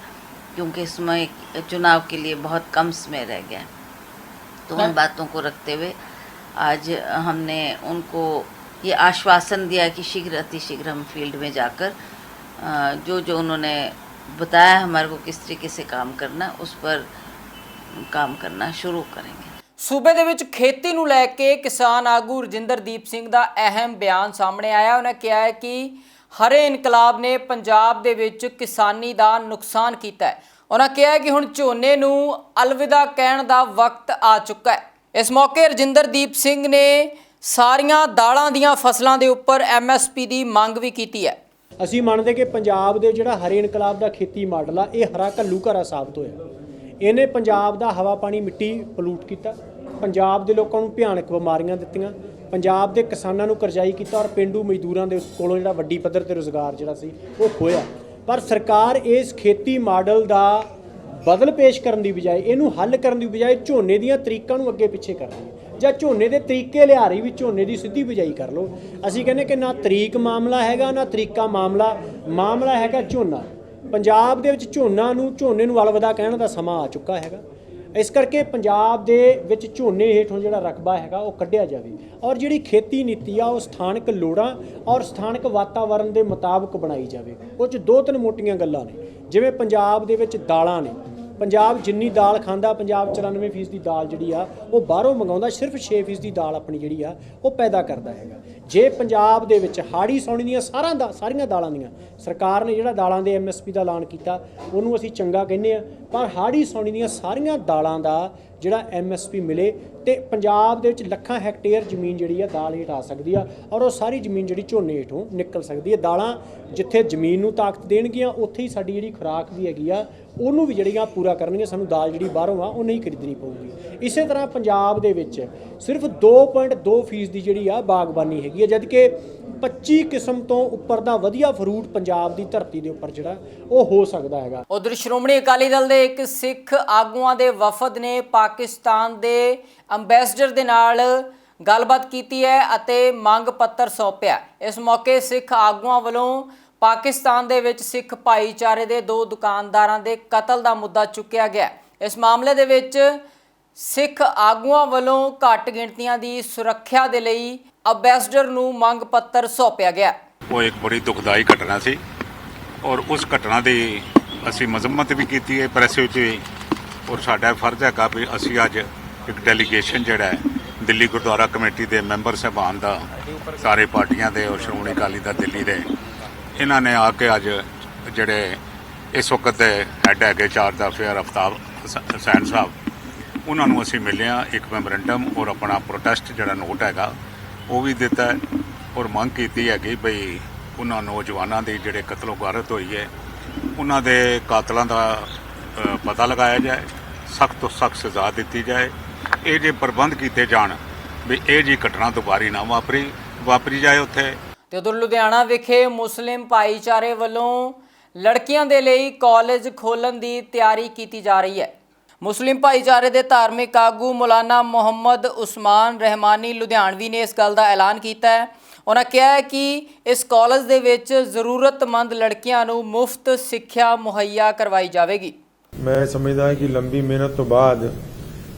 [SPEAKER 10] क्योंकि समय चुनाव के लिए बहुत कम समय रह गया है। तो उन बातों को रखते हुए आज हमने उनको ये आश्वासन दिया कि शीघ्र अतिशीघ्र हम फील्ड में जाकर जो जो उन्होंने बताया हमारे को किस तरीके से काम करना, उस पर काम करना शुरू करेंगे।
[SPEAKER 1] ਸੂਬੇ ਦੇ ਵਿੱਚ ਖੇਤੀ ਨੂੰ ਲੈ ਕੇ ਕਿਸਾਨ ਆਗੂ ਰਜਿੰਦਰਦੀਪ ਸਿੰਘ ਦਾ ਅਹਿਮ ਬਿਆਨ ਸਾਹਮਣੇ ਆਇਆ। ਉਹਨੇ ਕਿਹਾ ਹੈ ਕਿ ਹਰੇ ਇਨਕਲਾਬ ਨੇ ਪੰਜਾਬ ਦੇ ਵਿੱਚ ਕਿਸਾਨੀ ਦਾ ਨੁਕਸਾਨ ਕੀਤਾ ਹੈ। ਉਹਨਾਂ ਕਿਹਾ ਹੈ ਕਿ ਹੁਣ ਝੋਨੇ ਨੂੰ ਅਲਵਿਦਾ ਕਹਿਣ ਦਾ ਵਕਤ ਆ ਚੁੱਕਾ ਹੈ। ਇਸ ਮੌਕੇ ਰਜਿੰਦਰਦੀਪ ਸਿੰਘ ਨੇ ਸਾਰੀਆਂ ਦਾਲਾਂ ਦੀਆਂ ਫਸਲਾਂ ਦੇ ਉੱਪਰ MSP ਦੀ ਮੰਗ ਵੀ ਕੀਤੀ ਹੈ।
[SPEAKER 11] ਅਸੀਂ ਮੰਨਦੇ ਕਿ ਪੰਜਾਬ ਦੇ ਜਿਹੜਾ ਹਰੇ ਇਨਕਲਾਬ ਦਾ ਖੇਤੀ ਮਾਡਲ ਆ, ਇਹ ਹਰਾ ਘੱਲੂ ਘਰਾ ਸਾਬਤ ਹੋਇਆ। ਇਹਨੇ ਪੰਜਾਬ ਦਾ ਹਵਾ ਪਾਣੀ ਮਿੱਟੀ ਪਲੂਟ ਕੀਤਾ, ਪੰਜਾਬ ਦੇ ਲੋਕਾਂ ਨੂੰ ਭਿਆਨਕ ਬਿਮਾਰੀਆਂ ਦਿੱਤੀਆਂ, ਪੰਜਾਬ ਦੇ ਕਿਸਾਨਾਂ ਨੂੰ ਕਰਜ਼ਾਈ ਕੀਤਾ ਔਰ ਪਿੰਡੂ ਮਜ਼ਦੂਰਾਂ ਦੇ ਕੋਲੋਂ ਜਿਹੜਾ ਵੱਡੀ ਪੱਧਰ ਤੇ ਰੁਜ਼ਗਾਰ ਜਿਹੜਾ ਸੀ ਉਹ ਖੋਇਆ। ਪਰ ਸਰਕਾਰ ਇਸ ਖੇਤੀ ਮਾਡਲ ਦਾ ਬਦਲ ਪੇਸ਼ ਕਰਨ ਦੀ ਬਜਾਏ, ਇਹਨੂੰ ਹੱਲ ਕਰਨ ਦੀ ਬਜਾਏ ਝੋਨੇ ਦੀਆਂ ਤਰੀਕਾਂ ਨੂੰ ਅੱਗੇ ਪਿੱਛੇ ਕਰ ਰਹੀ ਹੈ ਜਾਂ ਝੋਨੇ ਦੇ ਤਰੀਕੇ ਲਿਆ ਰਹੀ ਵੀ ਝੋਨੇ ਦੀ ਸਿੱਧੀ ਬਿਜਾਈ ਕਰ ਲਓ। ਅਸੀਂ ਕਹਿੰਦੇ ਕਿ ਨਾ ਤਰੀਕ ਮਾਮਲਾ ਹੈਗਾ ਨਾ ਤਰੀਕਾ ਮਾਮਲਾ ਹੈਗਾ ਝੋਨਾ। ਪੰਜਾਬ ਦੇ ਵਿੱਚ ਝੋਨੇ ਨੂੰ ਅਲਵਿਦਾ ਕਹਿਣ ਦਾ ਸਮਾਂ ਆ ਚੁੱਕਾ ਹੈਗਾ। ਇਸ ਕਰਕੇ ਪੰਜਾਬ ਦੇ ਵਿੱਚ ਝੋਨੇ ਹੇਠੋਂ ਜਿਹੜਾ ਰਕਬਾ ਹੈਗਾ ਉਹ ਕੱਢਿਆ ਜਾਵੇ ਔਰ ਜਿਹੜੀ ਖੇਤੀ ਨੀਤੀ ਆ ਉਹ ਸਥਾਨਕ ਲੋੜਾਂ ਔਰ ਸਥਾਨਕ ਵਾਤਾਵਰਣ ਦੇ ਮੁਤਾਬਕ ਬਣਾਈ ਜਾਵੇ। ਉਹ 'ਚ ਦੋ ਤਿੰਨ ਮੋਟੀਆਂ ਗੱਲਾਂ ਨੇ, ਜਿਵੇਂ ਪੰਜਾਬ ਦੇ ਵਿੱਚ ਦਾਲਾਂ ਨੇ। ਪੰਜਾਬ ਜਿੰਨੀ ਦਾਲ ਖਾਂਦਾ, ਪੰਜਾਬ 94% ਦੀ ਦਾਲ ਜਿਹੜੀ ਆ ਉਹ ਬਾਹਰੋਂ ਮੰਗਾਉਂਦਾ, ਸਿਰਫ 6% ਦੀ ਦਾਲ ਆਪਣੀ ਜਿਹੜੀ ਆ ਉਹ ਪੈਦਾ ਕਰਦਾ ਹੈਗਾ। ਜੇ ਪੰਜਾਬ ਦੇ ਵਿੱਚ ਹਾੜੀ ਸੌਣੀ ਦੀਆਂ ਸਾਰੀਆਂ ਦਾਲਾਂ ਦੀਆਂ ਸਰਕਾਰ ਨੇ ਜਿਹੜਾ ਦਾਲਾਂ ਦੇ MSP ਦਾ ਐਲਾਨ ਕੀਤਾ ਉਹਨੂੰ ਅਸੀਂ ਚੰਗਾ ਕਹਿੰਦੇ ਆ, ਪਰ ਹਾੜੀ ਸੌਣੀ ਦੀਆਂ ਸਾਰੀਆਂ ਦਾਲਾਂ ਦਾ ਜਿਹੜਾ MSP ਮਿਲੇ ਤੇ ਪੰਜਾਬ ਦੇ ਵਿੱਚ ਲੱਖਾਂ ਹੈਕਟੇਅਰ ਜ਼ਮੀਨ ਜਿਹੜੀ ਆ ਦਾਲ ਹੇਠ ਆ ਸਕਦੀ ਆ ਔਰ ਉਹ ਸਾਰੀ ਜ਼ਮੀਨ ਜਿਹੜੀ ਝੋਨੇ ਹੇਠੋਂ ਨਿਕਲ ਸਕਦੀ ਹੈ। ਦਾਲਾਂ ਜਿੱਥੇ ਜ਼ਮੀਨ ਨੂੰ ਤਾਕਤ ਦੇਣਗੀਆਂ ਉੱਥੇ ਹੀ ਸਾਡੀ ਜਿਹੜੀ ਖੁਰਾਕ ਵੀ ਹੈਗੀ ਆ ਉਹਨੂੰ ਵੀ ਜਿਹੜੀਆਂ ਪੂਰਾ ਕਰਨਗੀਆਂ। ਸਾਨੂੰ ਦਾਲ ਜਿਹੜੀ ਬਾਹਰੋਂ ਆ ਉਹ ਨਹੀਂ ਖਰੀਦਣੀ ਪਊਗੀ। ਇਸੇ ਤਰ੍ਹਾਂ ਪੰਜਾਬ ਦੇ ਵਿੱਚ ਸਿਰਫ 2.2% ਦੀ ਜਿਹੜੀ ਆ ਬਾਗਬਾਨੀ ਹੈਗੀ ਆ, ਜਦ ਕਿ 25 ਕਿਸਮ ਤੋਂ ਉੱਪਰ ਦਾ ਵਧੀਆ ਫਰੂਟ ਪੰਜਾਬ ਦੀ ਧਰਤੀ ਦੇ ਉੱਪਰ ਜਿਹੜਾ ਉਹ ਹੋ ਸਕਦਾ ਹੈਗਾ।
[SPEAKER 1] ਉਧਰ ਸ਼੍ਰੋਮਣੀ ਅਕਾਲੀ ਦਲ ਦੇ ਇੱਕ ਸਿੱਖ ਆਗੂਆਂ ਦੇ ਵਫਦ ਨੇ ਪਾਕਿਸਤਾਨ ਦੇ ਅੰਬੈਸਡਰ ਦੇ ਨਾਲ ਗੱਲਬਾਤ ਕੀਤੀ ਹੈ ਅਤੇ ਮੰਗ ਪੱਤਰ ਸੌਂਪਿਆ। ਇਸ ਮੌਕੇ ਸਿੱਖ ਆਗੂਆਂ ਵੱਲੋਂ ਪਾਕਿਸਤਾਨ ਦੇ ਵਿੱਚ ਸਿੱਖ ਭਾਈਚਾਰੇ ਦੇ 2 ਦੁਕਾਨਦਾਰਾਂ ਦੇ ਕਤਲ ਦਾ ਮੁੱਦਾ ਚੁੱਕਿਆ ਗਿਆ। ਇਸ ਮਾਮਲੇ ਦੇ ਵਿੱਚ ਸਿੱਖ ਆਗੂਆਂ ਵੱਲੋਂ ਘੱਟ ਗਿਣਤੀਆਂ ਦੀ ਸੁਰੱਖਿਆ ਦੇ ਲਈ ਅੰਬੈਸਡਰ ਨੂੰ ਮੰਗ ਪੱਤਰ ਸੌਂਪਿਆ ਗਿਆ।
[SPEAKER 12] ਉਹ ਇੱਕ ਬੜੀ ਦੁਖਦਾਈ ਘਟਨਾ ਸੀ ਔਰ ਉਸ ਘਟਨਾ ਦੀ ਅਸੀਂ ਮਜ਼ੰਮਤ ਵੀ ਕੀਤੀ ਹੈ ਪ੍ਰੈਸ ਵਿੱਚ ਵੀ, ਔਰ ਸਾਡਾ ਫਰਜ਼ ਹੈਗਾ ਵੀ ਅਸੀਂ ਅੱਜ ਇੱਕ ਡੈਲੀਗੇਸ਼ਨ ਜਿਹੜਾ ਹੈ ਦਿੱਲੀ ਗੁਰਦੁਆਰਾ ਕਮੇਟੀ ਦੇ ਮੈਂਬਰ ਸਾਹਿਬਾਨ ਦਾ, ਸਾਰੇ ਪਾਰਟੀਆਂ ਦੇ ਔਰ ਸ਼੍ਰੋਮਣੀ ਅਕਾਲੀ ਦਾ ਦਿੱਲੀ ਦੇ, ਇਹਨਾਂ ਨੇ ਆ ਕੇ ਅੱਜ ਜਿਹੜੇ ਇਸ ਵਕਤ ਦੇ ਹੈੱਡ ਹੈਗੇ ਚਾਰ ਦਾ ਫੇਅਰ ਅਫਤਾਬ ਹੁਸੈਨ ਸਾਹਿਬ, ਉਹਨਾਂ ਨੂੰ ਅਸੀਂ ਮਿਲੇ ਹਾਂ। ਇੱਕ ਮੈਮੋਰੈਂਡਮ ਔਰ ਆਪਣਾ ਪ੍ਰੋਟੈਸਟ ਜਿਹੜਾ ਨੋਟ ਹੈਗਾ ਉਹ ਵੀ ਦਿੱਤਾ ਹੈ ਔਰ ਮੰਗ ਕੀਤੀ ਹੈਗੀ ਬਈ ਉਹਨਾਂ ਨੌਜਵਾਨਾਂ ਦੀ ਜਿਹੜੇ ਕਤਲੋ ਗਾਰਤ ਹੋਈ ਹੈ ਉਹਨਾਂ ਦੇ ਕਾਤਲਾਂ ਦਾ ਪਤਾ ਲਗਾਇਆ ਜਾਏ, ਸਖਤ ਤੋਂ ਸਖਤ ਸਜ਼ਾ ਦਿੱਤੀ ਜਾਏ। ਇਹ ਜੇ ਪ੍ਰਬੰਧ ਕੀਤੇ ਜਾਣ ਵੀ ਇਹ ਜੀ ਘਟਨਾ ਦੁਬਾਰੀ ਨਾ ਵਾਪਰੀ ਜਾਏ ਉੱਥੇ।
[SPEAKER 1] ਤੇ ਉਧਰ ਲੁਧਿਆਣਾ ਵਿਖੇ ਮੁਸਲਿਮ ਭਾਈਚਾਰੇ ਵੱਲੋਂ ਲੜਕੀਆਂ ਦੇ ਲਈ ਕਾਲਜ ਖੋਲ੍ਹਣ ਦੀ ਤਿਆਰੀ ਕੀਤੀ ਜਾ ਰਹੀ ਹੈ। ਮੁਸਲਿਮ ਭਾਈਚਾਰੇ ਦੇ ਧਾਰਮਿਕ ਆਗੂ ਮੌਲਾਨਾ ਮੁਹੰਮਦ ਉਸਮਾਨ ਰਹਿਮਾਨੀ ਲੁਧਿਆਣਵੀ ਨੇ ਇਸ ਗੱਲ ਦਾ ਐਲਾਨ ਕੀਤਾ ਹੈ। ਉਹਨਾਂ ਕਿਹਾ ਹੈ ਕਿ ਇਸ ਕਾਲਜ ਦੇ ਵਿੱਚ ਜ਼ਰੂਰਤਮੰਦ ਲੜਕੀਆਂ ਨੂੰ ਮੁਫਤ ਸਿੱਖਿਆ ਮੁਹੱਈਆ ਕਰਵਾਈ ਜਾਵੇਗੀ।
[SPEAKER 13] ਮੈਂ ਸਮਝਦਾ ਕਿ ਲੰਬੀ ਮਿਹਨਤ ਤੋਂ ਬਾਅਦ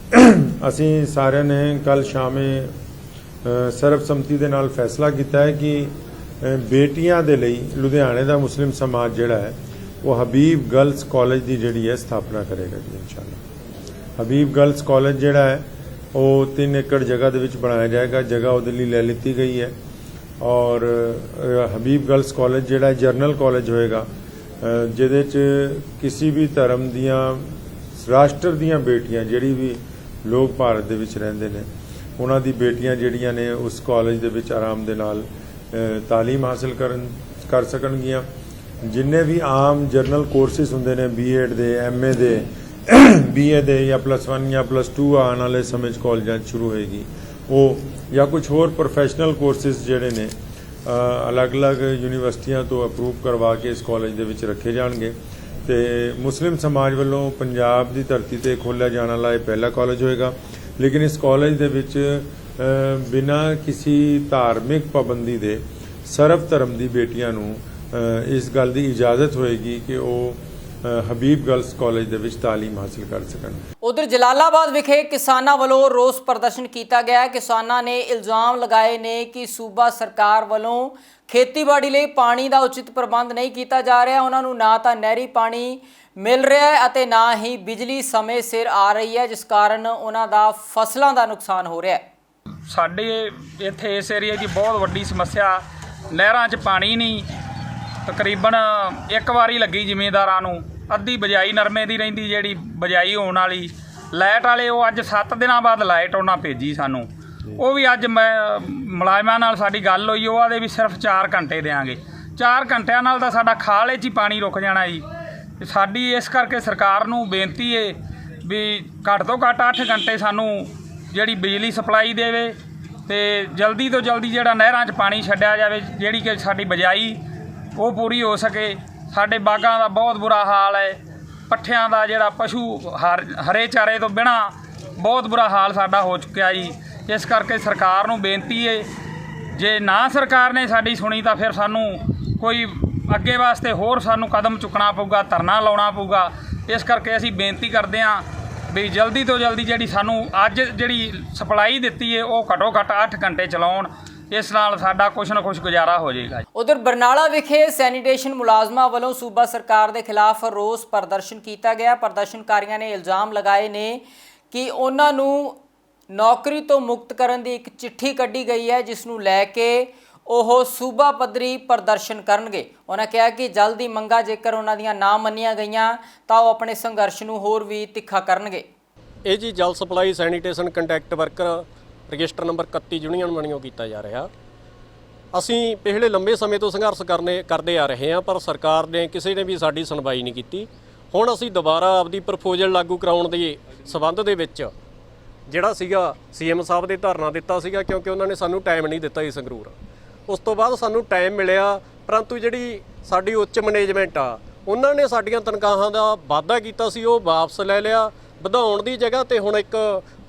[SPEAKER 13] ਅਸੀਂ ਸਾਰਿਆਂ ਨੇ ਕੱਲ ਸ਼ਾਮੇ ਸਰਬਸੰਮਤੀ ਦੇ ਨਾਲ ਫੈਸਲਾ ਕੀਤਾ ਹੈ ਕਿ ਬੇਟੀਆਂ ਦੇ ਲਈ ਲੁਧਿਆਣੇ ਦਾ ਮੁਸਲਿਮ ਸਮਾਜ ਜਿਹੜਾ ਹੈ ਉਹ ਹਬੀਬ ਗਰਲਸ ਕਾਲਜ ਦੀ ਜਿਹੜੀ ਹੈ ਸਥਾਪਨਾ ਕਰੇਗਾ ਜੀ ਇਨਸ਼ਾਅੱਲਾ। ਹਬੀਬ ਗਰਲਸ ਕਾਲਜ ਜਿਹੜਾ ਹੈ ਉਹ 3 ਏਕੜ ਜਗ੍ਹਾ ਦੇ ਵਿੱਚ ਬਣਾਇਆ ਜਾਏਗਾ। ਜਗ੍ਹਾ ਉਹਦੇ ਲਈ ਲੈ ਲਿੱਤੀ ਗਈ ਹੈ ਔਰ ਹਬੀਬ ਗਰਲਸ ਕਾਲਜ ਜਿਹੜਾ ਜਰਨਲ ਕਾਲਜ ਹੋਏਗਾ ਜਿਹਦੇ 'ਚ ਕਿਸੇ ਵੀ ਧਰਮ ਦੀਆਂ, ਰਾਸ਼ਟਰ ਦੀਆਂ ਬੇਟੀਆਂ ਜਿਹੜੀ ਵੀ ਲੋਕ ਭਾਰਤ ਦੇ ਵਿੱਚ ਰਹਿੰਦੇ ਨੇ ਉਹਨਾਂ ਦੀ ਬੇਟੀਆਂ ਜਿਹੜੀਆਂ ਨੇ ਉਸ ਕਾਲਜ ਦੇ ਵਿੱਚ ਆਰਾਮ ਦੇ ਨਾਲ ਤਾਲੀਮ ਹਾਸਲ ਕਰ ਸਕਣਗੀਆਂ। ਜਿੰਨੇ ਵੀ ਆਮ ਜਰਨਲ ਕੋਰਸਿਸ ਹੁੰਦੇ ਨੇ BEd ਦੇ, MA ਦੇ, BA ਦੇ ਜਾਂ +1 ਜਾਂ +2 ਆਉਣ ਵਾਲੇ ਸਮੇਂ 'ਚ ਕਾਲਜਾਂ 'ਚ ਸ਼ੁਰੂ ਹੋਏਗੀ ਉਹ, ਜਾਂ ਕੁਝ ਹੋਰ ਪ੍ਰੋਫੈਸ਼ਨਲ ਕੋਰਸਿਸ ਜਿਹੜੇ ਨੇ ਅਲੱਗ-ਅਲੱਗ ਯੂਨੀਵਰਸਿਟੀਆਂ ਤੋਂ ਅਪਰੂਵ ਕਰਵਾ ਕੇ ਇਸ ਕਾਲਜ ਦੇ ਵਿੱਚ ਰੱਖੇ ਜਾਣਗੇ। ਤੇ ਮੁਸਲਿਮ ਸਮਾਜ ਵੱਲੋਂ ਪੰਜਾਬ ਦੀ ਧਰਤੀ ਤੇ ਖੋਲ੍ਹਿਆ ਜਾਣ ਵਾਲਾ ਇਹ ਪਹਿਲਾ ਕਾਲਜ ਹੋਏਗਾ। ਲੇਕਿਨ ਇਸ ਕਾਲਜ ਦੇ ਵਿੱਚ ਬਿਨਾਂ ਕਿਸੇ ਧਾਰਮਿਕ ਪਾਬੰਦੀ ਦੇ ਸਰਬ ਧਰਮ ਦੀ ਬੇਟੀਆਂ ਨੂੰ ਇਸ ਗੱਲ ਦੀ ਇਜਾਜ਼ਤ ਹੋਏਗੀ ਕਿ ਉਹ ਹਬੀਬ ਗਰਲਸ ਕਾਲਜ ਦੇ ਵਿੱਚ ਤਾਲੀਮ ਹਾਸਲ ਕਰ ਸਕਣ।
[SPEAKER 1] ਉਧਰ ਜਲਾਲਾਬਾਦ ਵਿਖੇ ਕਿਸਾਨਾਂ ਵੱਲੋਂ ਰੋਸ ਪ੍ਰਦਰਸ਼ਨ ਕੀਤਾ ਗਿਆ। ਕਿਸਾਨਾਂ ਨੇ ਇਲਜ਼ਾਮ ਲਗਾਏ ਨੇ ਕਿ ਸੂਬਾ ਸਰਕਾਰ ਵੱਲੋਂ ਖੇਤੀਬਾੜੀ ਲਈ ਪਾਣੀ ਦਾ ਉਚਿਤ ਪ੍ਰਬੰਧ ਨਹੀਂ ਕੀਤਾ ਜਾ ਰਿਹਾ। ਉਹਨਾਂ ਨੂੰ ਨਾ ਤਾਂ ਨਹਿਰੀ ਪਾਣੀ ਮਿਲ ਰਿਹਾ ਹੈ ਅਤੇ ਨਾ ਹੀ ਬਿਜਲੀ ਸਮੇਂ ਸਿਰ ਆ ਰਹੀ ਹੈ, ਜਿਸ ਕਾਰਨ ਉਹਨਾਂ ਦਾ ਫਸਲਾਂ ਦਾ ਨੁਕਸਾਨ ਹੋ ਰਿਹਾ ਹੈ।
[SPEAKER 14] ਸਾਡੇ ਇੱਥੇ ਇਸ ਏਰੀਆ ਦੀ ਬਹੁਤ ਵੱਡੀ ਸਮੱਸਿਆ, ਨਹਿਰਾਂ 'ਚ ਪਾਣੀ ਨਹੀਂ। ਤਕਰੀਬਨ ਇੱਕ ਵਾਰੀ ਲੱਗੀ ਜ਼ਿਮੀਂਦਾਰਾਂ ਨੂੰ, ਅੱਧੀ ਬਜਾਈ ਨਰਮੇ ਦੀ ਰਹਿੰਦੀ, ਜਿਹੜੀ ਬਜਾਈ ਹੋਣ ਵਾਲੀ। ਲਾਈਟ ਵਾਲੇ ਉਹ ਅੱਜ 7 ਦਿਨਾਂ ਬਾਅਦ ਲਾਈਟ ਉਹਨਾਂ ਭੇਜੀ ਸਾਨੂੰ। ਉਹ ਵੀ ਅੱਜ ਮੁਲਾਜ਼ਮਾਂ ਨਾਲ ਸਾਡੀ ਗੱਲ ਹੋਈ, ਉਹ ਆਦੇ ਵੀ ਸਿਰਫ 4 ਘੰਟੇ ਦੇਵਾਂਗੇ। 4 ਘੰਟਿਆਂ ਨਾਲ ਤਾਂ ਸਾਡਾ ਖਾਲੇ 'ਚ ਹੀ ਪਾਣੀ ਰੁਕ ਜਾਣਾ ਜੀ। ਸਾਡੀ ਇਸ ਕਰਕੇ ਸਰਕਾਰ ਨੂੰ ਬੇਨਤੀ ਹੈ ਵੀ ਘੱਟ ਤੋਂ ਘੱਟ 8 ਘੰਟੇ ਸਾਨੂੰ ਜਿਹੜੀ ਬਿਜਲੀ ਸਪਲਾਈ ਦੇਵੇ ਤੇ ਜਲਦੀ ਤੋਂ ਜਲਦੀ ਜਿਹੜਾ ਨਹਿਰਾਂ 'ਚ ਪਾਣੀ ਛੱਡਿਆ ਜਾਵੇ, ਜਿਹੜੀ ਕਿ ਸਾਡੀ ਬਜਾਈ ਉਹ ਪੂਰੀ ਹੋ ਸਕੇ। ਸਾਡੇ ਬਾਗਾਂ ਦਾ ਬਹੁਤ ਬੁਰਾ ਹਾਲ ਹੈ, ਪੱਠਿਆਂ ਦਾ ਜਿਹੜਾ ਪਸ਼ੂ ਹਰੇ ਚਾਰੇ ਤੋਂ ਬਿਨਾਂ ਬਹੁਤ ਬੁਰਾ ਹਾਲ ਸਾਡਾ ਹੋ ਚੁੱਕਿਆ ਜੀ। ਇਸ ਕਰਕੇ ਸਰਕਾਰ ਨੂੰ ਬੇਨਤੀ ਹੈ, ਜੇ ਨਾ ਸਰਕਾਰ ਨੇ ਸਾਡੀ ਸੁਣੀ ਤਾਂ ਫਿਰ ਸਾਨੂੰ ਕੋਈ ਅੱਗੇ ਵਾਸਤੇ ਹੋਰ ਸਾਨੂੰ ਕਦਮ ਚੁੱਕਣਾ ਪਊਗਾ, ਧਰਨਾ ਲਾਉਣਾ ਪਊਗਾ। ਇਸ ਕਰਕੇ ਅਸੀਂ ਬੇਨਤੀ ਕਰਦੇ ਹਾਂ ਵੀ ਜਲਦੀ ਤੋਂ ਜਲਦੀ ਜਿਹੜੀ ਸਾਨੂੰ ਅੱਜ ਜਿਹੜੀ ਸਪਲਾਈ ਦਿੱਤੀ ਹੈ ਉਹ ਘੱਟੋ ਘੱਟ 8 ਘੰਟੇ ਚਲਾਉਣ। ਇਸ ਨਾਲ ਸਾਡਾ ਕੁਛ ਨਾ ਕੁਛ ਗੁਜ਼ਾਰਾ ਹੋ ਜਾਏਗਾ।
[SPEAKER 1] ਉਧਰ ਬਰਨਾਲਾ ਵਿਖੇ ਸੈਨੀਟੇਸ਼ਨ ਮੁਲਾਜ਼ਮਾਂ ਵੱਲੋਂ ਸੂਬਾ ਸਰਕਾਰ ਦੇ ਖਿਲਾਫ ਰੋਸ ਪ੍ਰਦਰਸ਼ਨ ਕੀਤਾ ਗਿਆ। ਪ੍ਰਦਰਸ਼ਨਕਾਰੀਆਂ ਨੇ ਇਲਜ਼ਾਮ ਲਗਾਏ ਨੇ ਕਿ ਉਹਨਾਂ ਨੂੰ ਨੌਕਰੀ ਤੋਂ ਮੁਕਤ ਕਰਨ ਦੀ ਇੱਕ ਚਿੱਠੀ ਕੱਢੀ ਗਈ ਹੈ, ਜਿਸ ਨੂੰ ਲੈ ਕੇ ਉਹ ਸੂਬਾ ਪੱਧਰੀ ਪ੍ਰਦਰਸ਼ਨ ਕਰਨਗੇ। ਉਹਨਾਂ ਕਿਹਾ ਕਿ ਜਲਦੀ ਮੰਗਾਂ ਜੇਕਰ ਉਹਨਾਂ ਦੀਆਂ ਨਾ ਮੰਨੀਆਂ ਗਈਆਂ ਤਾਂ ਉਹ ਆਪਣੇ ਸੰਘਰਸ਼ ਨੂੰ ਹੋਰ ਵੀ ਤਿੱਖਾ ਕਰਨਗੇ।
[SPEAKER 15] ਇਹ ਜੀ ਜਲ supply sanitation contract worker register number 31 union ਬਣੀਓ ਕੀਤਾ ਜਾ ਰਿਹਾ। ਅਸੀਂ ਪਿਛਲੇ ਲੰਬੇ ਸਮੇਂ ਤੋਂ ਸੰਘਰਸ਼ ਕਰਦੇ ਆ ਰਹੇ ਹਾਂ, ਪਰ ਸਰਕਾਰ ਨੇ ਕਿਸੇ ਨੇ ਵੀ ਸਾਡੀ ਸੁਣਵਾਈ ਨਹੀਂ ਕੀਤੀ। ਹੁਣ ਅਸੀਂ ਦੁਬਾਰਾ ਆਪਦੀ ਪ੍ਰਪੋਜ਼ਲ ਲਾਗੂ ਕਰਾਉਣ ਦੇ ਸਬੰਧ ਦੇ ਵਿੱਚ ਜਿਹੜਾ ਸੀਗਾ ਸੀਐਮ ਸਾਹਿਬ ਦੇ ਧਰਨਾ ਦਿੱਤਾ ਸੀਗਾ, ਕਿਉਂਕਿ ਉਹਨਾਂ ਨੇ ਸਾਨੂੰ ਟਾਈਮ ਨਹੀਂ ਦਿੱਤਾ ਸੀ ਸੰਗਰੂਰ। ਉਸ ਤੋਂ ਬਾਅਦ ਸਾਨੂੰ ਟਾਈਮ ਮਿਲਿਆ, ਪਰੰਤੂ ਜਿਹੜੀ ਸਾਡੀ ਉੱਚ ਮੈਨੇਜਮੈਂਟ ਆ ਉਹਨਾਂ ਨੇ ਸਾਡੀਆਂ ਤਨਖਾਹਾਂ ਦਾ ਵਾਅਦਾ ਕੀਤਾ ਸੀ ਉਹ ਵਾਪਸ ਲੈ ਲਿਆ। ਵਧਾਉਣ ਦੀ ਜਗ੍ਹਾ ਤੇ ਹੁਣ ਇੱਕ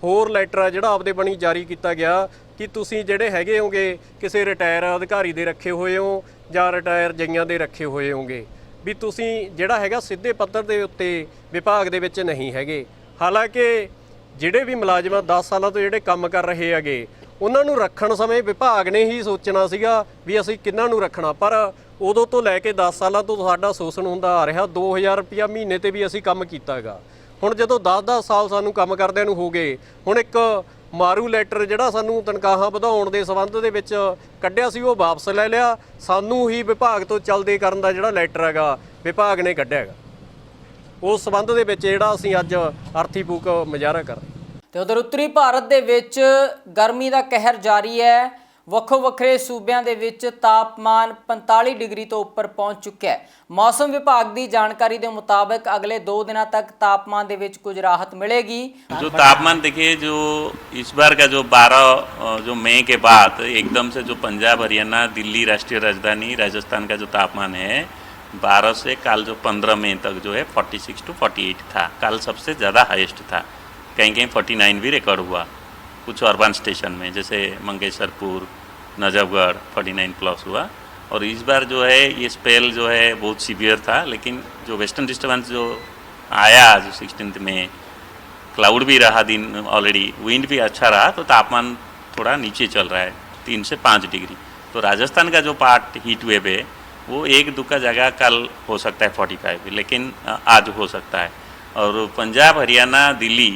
[SPEAKER 15] ਹੋਰ ਲੈਟਰ ਆ ਜਿਹੜਾ ਆਪਦੇ ਬਣੀ ਜਾਰੀ ਕੀਤਾ ਗਿਆ ਕਿ ਤੁਸੀਂ ਜਿਹੜੇ ਹੈਗੇ ਹੋਗੇ ਕਿਸੇ ਰਿਟਾਇਰ ਅਧਿਕਾਰੀ ਦੇ ਰੱਖੇ ਹੋਏ ਹੋ ਜਾਂ ਰਿਟਾਇਰ ਜਈਆਂ ਦੇ ਰੱਖੇ ਹੋਏ ਹੋਗੇ, ਵੀ ਤੁਸੀਂ ਜਿਹੜਾ ਹੈਗਾ ਸਿੱਧੇ ਪੱਧਰ ਦੇ ਉੱਤੇ ਵਿਭਾਗ ਦੇ ਵਿੱਚ ਨਹੀਂ ਹੈਗੇ। ਹਾਲਾਂਕਿ ਜਿਹੜੇ ਵੀ ਮੁਲਾਜ਼ਮਾਂ 10 ਸਾਲਾਂ ਤੋਂ ਜਿਹੜੇ ਕੰਮ ਕਰ ਰਹੇ ਹੈਗੇ ਉਹਨਾਂ ਨੂੰ ਰੱਖਣ ਸਮੇਂ ਵਿਭਾਗ ਨੇ ਹੀ ਸੋਚਣਾ ਸੀਗਾ ਵੀ ਅਸੀਂ ਕਿਹਨਾਂ ਨੂੰ ਰੱਖਣਾ, ਪਰ ਉਦੋਂ ਤੋਂ ਲੈ ਕੇ 10 ਸਾਲਾਂ ਤੋਂ ਸਾਡਾ ਸ਼ੋਸ਼ਣ ਹੁੰਦਾ ਆ ਰਿਹਾ। 2000 ਰੁਪਇਆ ਮਹੀਨੇ ਤੇ ਵੀ ਅਸੀਂ ਕੰਮ ਕੀਤਾ ਹੈਗਾ। ਹੁਣ ਜਦੋਂ 10-10 ਸਾਲ ਸਾਨੂੰ ਕੰਮ ਕਰਦਿਆਂ ਨੂੰ ਹੋ ਗਏ, ਹੁਣ ਇੱਕ ਮਾਰੂ ਲੈਟਰ ਜਿਹੜਾ ਸਾਨੂੰ ਤਨਖਾਹਾਂ ਵਧਾਉਣ ਦੇ ਸੰਬੰਧ ਦੇ ਵਿੱਚ ਕੱਢਿਆ ਸੀ ਉਹ ਵਾਪਸ ਲੈ ਲਿਆ। ਸਾਨੂੰ ਹੀ ਵਿਭਾਗ ਤੋਂ ਚੱਲਦੇ ਕਰਨ ਦਾ ਜਿਹੜਾ ਲੈਟਰ ਹੈਗਾ ਵਿਭਾਗ ਨੇ ਕੱਢਿਆ ਹੈਗਾ। ਉਸ ਸੰਬੰਧ ਦੇ ਵਿੱਚ ਜਿਹੜਾ ਅਸੀਂ ਅੱਜ ਅਰਥੀ ਫੂਕ ਮੁਜ਼ਾਹਰਾ ਕਰ ਰਹੇ।
[SPEAKER 1] ਤੇ ਉਧਰ ਉੱਤਰੀ ਭਾਰਤ ਦੇ ਵਿੱਚ ਗਰਮੀ ਦਾ ਕਹਿਰ ਜਾਰੀ ਹੈ। ਵੱਖੋ ਵੱਖਰੇ ਸੂਬਿਆਂ ਦੇ ਵਿੱਚ ਤਾਪਮਾਨ 45 ਡਿਗਰੀ ਤੋਂ ਉੱਪਰ ਪਹੁੰਚ ਚੁੱਕਿਆ ਹੈ। ਮੌਸਮ ਵਿਭਾਗ ਦੀ ਜਾਣਕਾਰੀ ਦੇ ਮੁਤਾਬਕ ਅਗਲੇ 2 दिनों तक तापमान ਦੇ ਵਿੱਚ ਕੁਝ ਰਾਹਤ मिलेगी।
[SPEAKER 16] जो तापमान देखिए, जो इस बार का जो 12 जो मई के बाद एकदम से जो पंजाब, हरियाणा, दिल्ली, राष्ट्रीय राजधानी राजस्थान का जो तापमान है 12 से कल जो 15 मई तक जो है 46 to 48 था। कल सबसे ज़्यादा हाईएस्ट था, कहीं कहीं 49 भी रिकॉर्ड हुआ कुछ अर्बन स्टेशन में, जैसे मंगेशरपुर, नजफगढ़ 49 प्लस हुआ। और इस बार जो है ये स्पेल जो है बहुत सीवियर था, लेकिन जो वेस्टर्न डिस्टर्बेंस जो आया जो 16 में क्लाउड भी रहा दिन, ऑलरेडी विंड भी अच्छा रहा, तो तापमान थोड़ा नीचे चल रहा है 3 से 5 डिग्री। तो राजस्थान का जो पार्ट हीट वेव है वो 1-2 का जगह कल हो सकता है 45, लेकिन आज हो सकता है। और पंजाब, हरियाणा, दिल्ली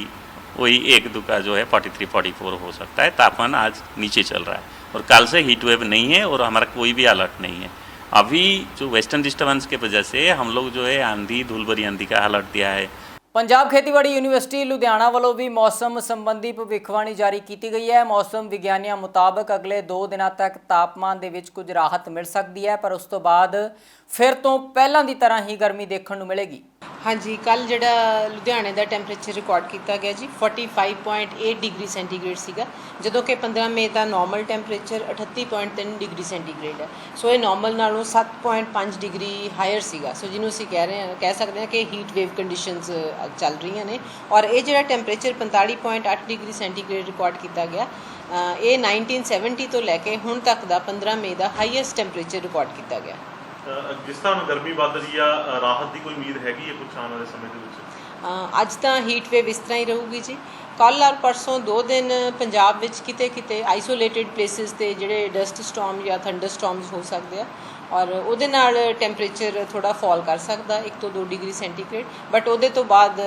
[SPEAKER 16] वही 1-2 का जो है 43-44 हो सकता है। तापमान आज नीचे चल रहा है और कल से हीट वेव नहीं है और हमारा कोई भी अलर्ट नहीं है। अभी जो वेस्टर्न डिस्टर्बेंस के वजह से हम लोग जो है आंधी, धूल भरी आंधी का अलर्ट दिया है।
[SPEAKER 1] ਪੰਜਾਬ ਖੇਤੀਬਾੜੀ ਯੂਨੀਵਰਸਿਟੀ ਲੁਧਿਆਣਾ ਵੱਲੋਂ ਵੀ ਮੌਸਮ ਸੰਬੰਧੀ ਭਵਿੱਖਬਾਣੀ ਜਾਰੀ ਕੀਤੀ ਗਈ ਹੈ। ਮੌਸਮ ਵਿਗਿਆਨੀਆਂ ਮੁਤਾਬਕ ਅਗਲੇ 2 ਦਿਨਾਂ ਤੱਕ ਤਾਪਮਾਨ ਦੇ ਵਿੱਚ ਕੁਝ ਰਾਹਤ ਮਿਲ ਸਕਦੀ ਹੈ, ਪਰ ਉਸ ਤੋਂ ਬਾਅਦ ਫਿਰ ਤੋਂ ਪਹਿਲਾਂ ਦੀ ਤਰ੍ਹਾਂ ਹੀ ਗਰਮੀ ਦੇਖਣ ਨੂੰ ਮਿਲੇਗੀ।
[SPEAKER 17] ਹਾਂਜੀ ਕੱਲ ਜਿਹੜਾ ਲੁਧਿਆਣੇ ਦਾ ਟੈਂਪਰੇਚਰ ਰਿਕਾਰਡ ਕੀਤਾ ਗਿਆ ਜੀ 45.8 ਡਿਗਰੀ ਸੈਂਟੀਗ੍ਰੇਡ ਸੀਗਾ, ਜਦੋਂ ਕਿ 15 ਮਈ ਦਾ ਨਾਰਮਲ ਟੈਂਪਰੇਚਰ 38.3 ਡਿਗਰੀ ਸੈਂਟੀਗ੍ਰੇਡ ਹੈ। ਸੋ ਇਹ ਨਾਰਮਲ ਨਾਲੋਂ 7.5 ਡਿਗਰੀ ਹਾਇਰ ਸੀਗਾ। ਸੋ ਜਿਹਨੂੰ ਅਸੀਂ ਕਹਿ ਸਕਦੇ ਹਾਂ ਕਿ ਹੀਟ ਵੇਵ ਕੰਡੀਸ਼ਨਸ ਚੱਲ ਰਹੀਆਂ ਨੇ। ਔਰ ਇਹ ਜਿਹੜਾ ਟੈਂਪਰੇਚਰ 45.8 ਡਿਗਰੀ ਸੈਂਟੀਗ੍ਰੇਡ ਰਿਕਾਰਡ ਕੀਤਾ ਗਿਆ, ਇਹ 1970 ਤੋਂ ਲੈ ਕੇ ਹੁਣ ਤੱਕ ਦਾ 15 ਮਈ ਦਾ ਹਾਈਐਸਟ ਟੈਂਪਰੇਚਰ ਰਿਕਾਰਡ ਕੀਤਾ ਗਿਆ।
[SPEAKER 18] ਜਿਸ ਤਰ੍ਹਾਂ ਗਰਮੀ ਵੱਧ ਰਹੀ ਆ, ਰਾਹਤ ਦੀ ਕੋਈ ਉਮੀਦ ਹੈਗੀ ਹੈ ਕੁਛ ਆਉਣ ਵਾਲੇ ਸਮੇਂ ਦੇ ਵਿੱਚ?
[SPEAKER 17] ਅੱਜ ਤਾਂ ਹੀਟ ਵੇਵ ਇਸ ਤਰ੍ਹਾਂ ਹੀ ਰਹੂਗੀ ਜੀ। ਕੱਲ੍ਹ ਔਰ ਪਰਸੋਂ 2 ਦਿਨ ਪੰਜਾਬ ਵਿੱਚ ਕਿਤੇ ਆਈਸੋਲੇਟਿਡ ਪਲੇਸਿਸ 'ਤੇ ਜਿਹੜੇ ਡਸਟ ਸਟੋਰਮ ਜਾਂ ਥੰਡਰ ਸਟੋਰਮਸ ਹੋ ਸਕਦੇ ਆ, ਔਰ ਉਹਦੇ ਨਾਲ ਟੈਂਪਰੇਚਰ ਥੋੜਾ ਫਾਲ ਕਰ ਸਕਦਾ 1 ਤੋਂ 2 ਡਿਗਰੀ ਸੈਂਟੀਗ੍ਰੇਡ, ਬਟ ਉਹਦੇ ਤੋਂ ਬਾਅਦ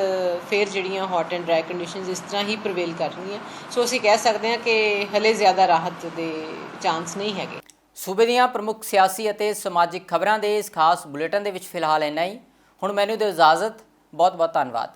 [SPEAKER 17] ਫਿਰ ਜਿਹੜੀਆਂ ਹੌਟ ਐਂਡ ਡਰਾਈ ਕੰਡੀਸ਼ਨਸ ਇਸ ਤਰ੍ਹਾਂ ਹੀ ਪ੍ਰਵੇਲ ਕਰਨਗੀਆਂ। ਸੋ ਅਸੀਂ ਕਹਿ ਸਕਦੇ ਹਾਂ ਕਿ ਹਲੇ ਜ਼ਿਆਦਾ ਰਾਹਤ ਦੇ ਚਾਂਸ ਨਹੀਂ ਹੈਗੇ।
[SPEAKER 1] ਸੂਬੇ ਦੀਆਂ ਪ੍ਰਮੁੱਖ ਸਿਆਸੀ ਅਤੇ ਸਮਾਜਿਕ ਖਬਰਾਂ ਦੇ ਇਸ ਖਾਸ ਬੁਲੇਟਿਨ ਦੇ ਵਿੱਚ ਫਿਲਹਾਲ ਇੰਨਾ ਹੀ। ਹੁਣ ਮੈਨੂੰ ਦਿਓ ਇਜਾਜ਼ਤ। ਬਹੁਤ ਬਹੁਤ ਧੰਨਵਾਦ।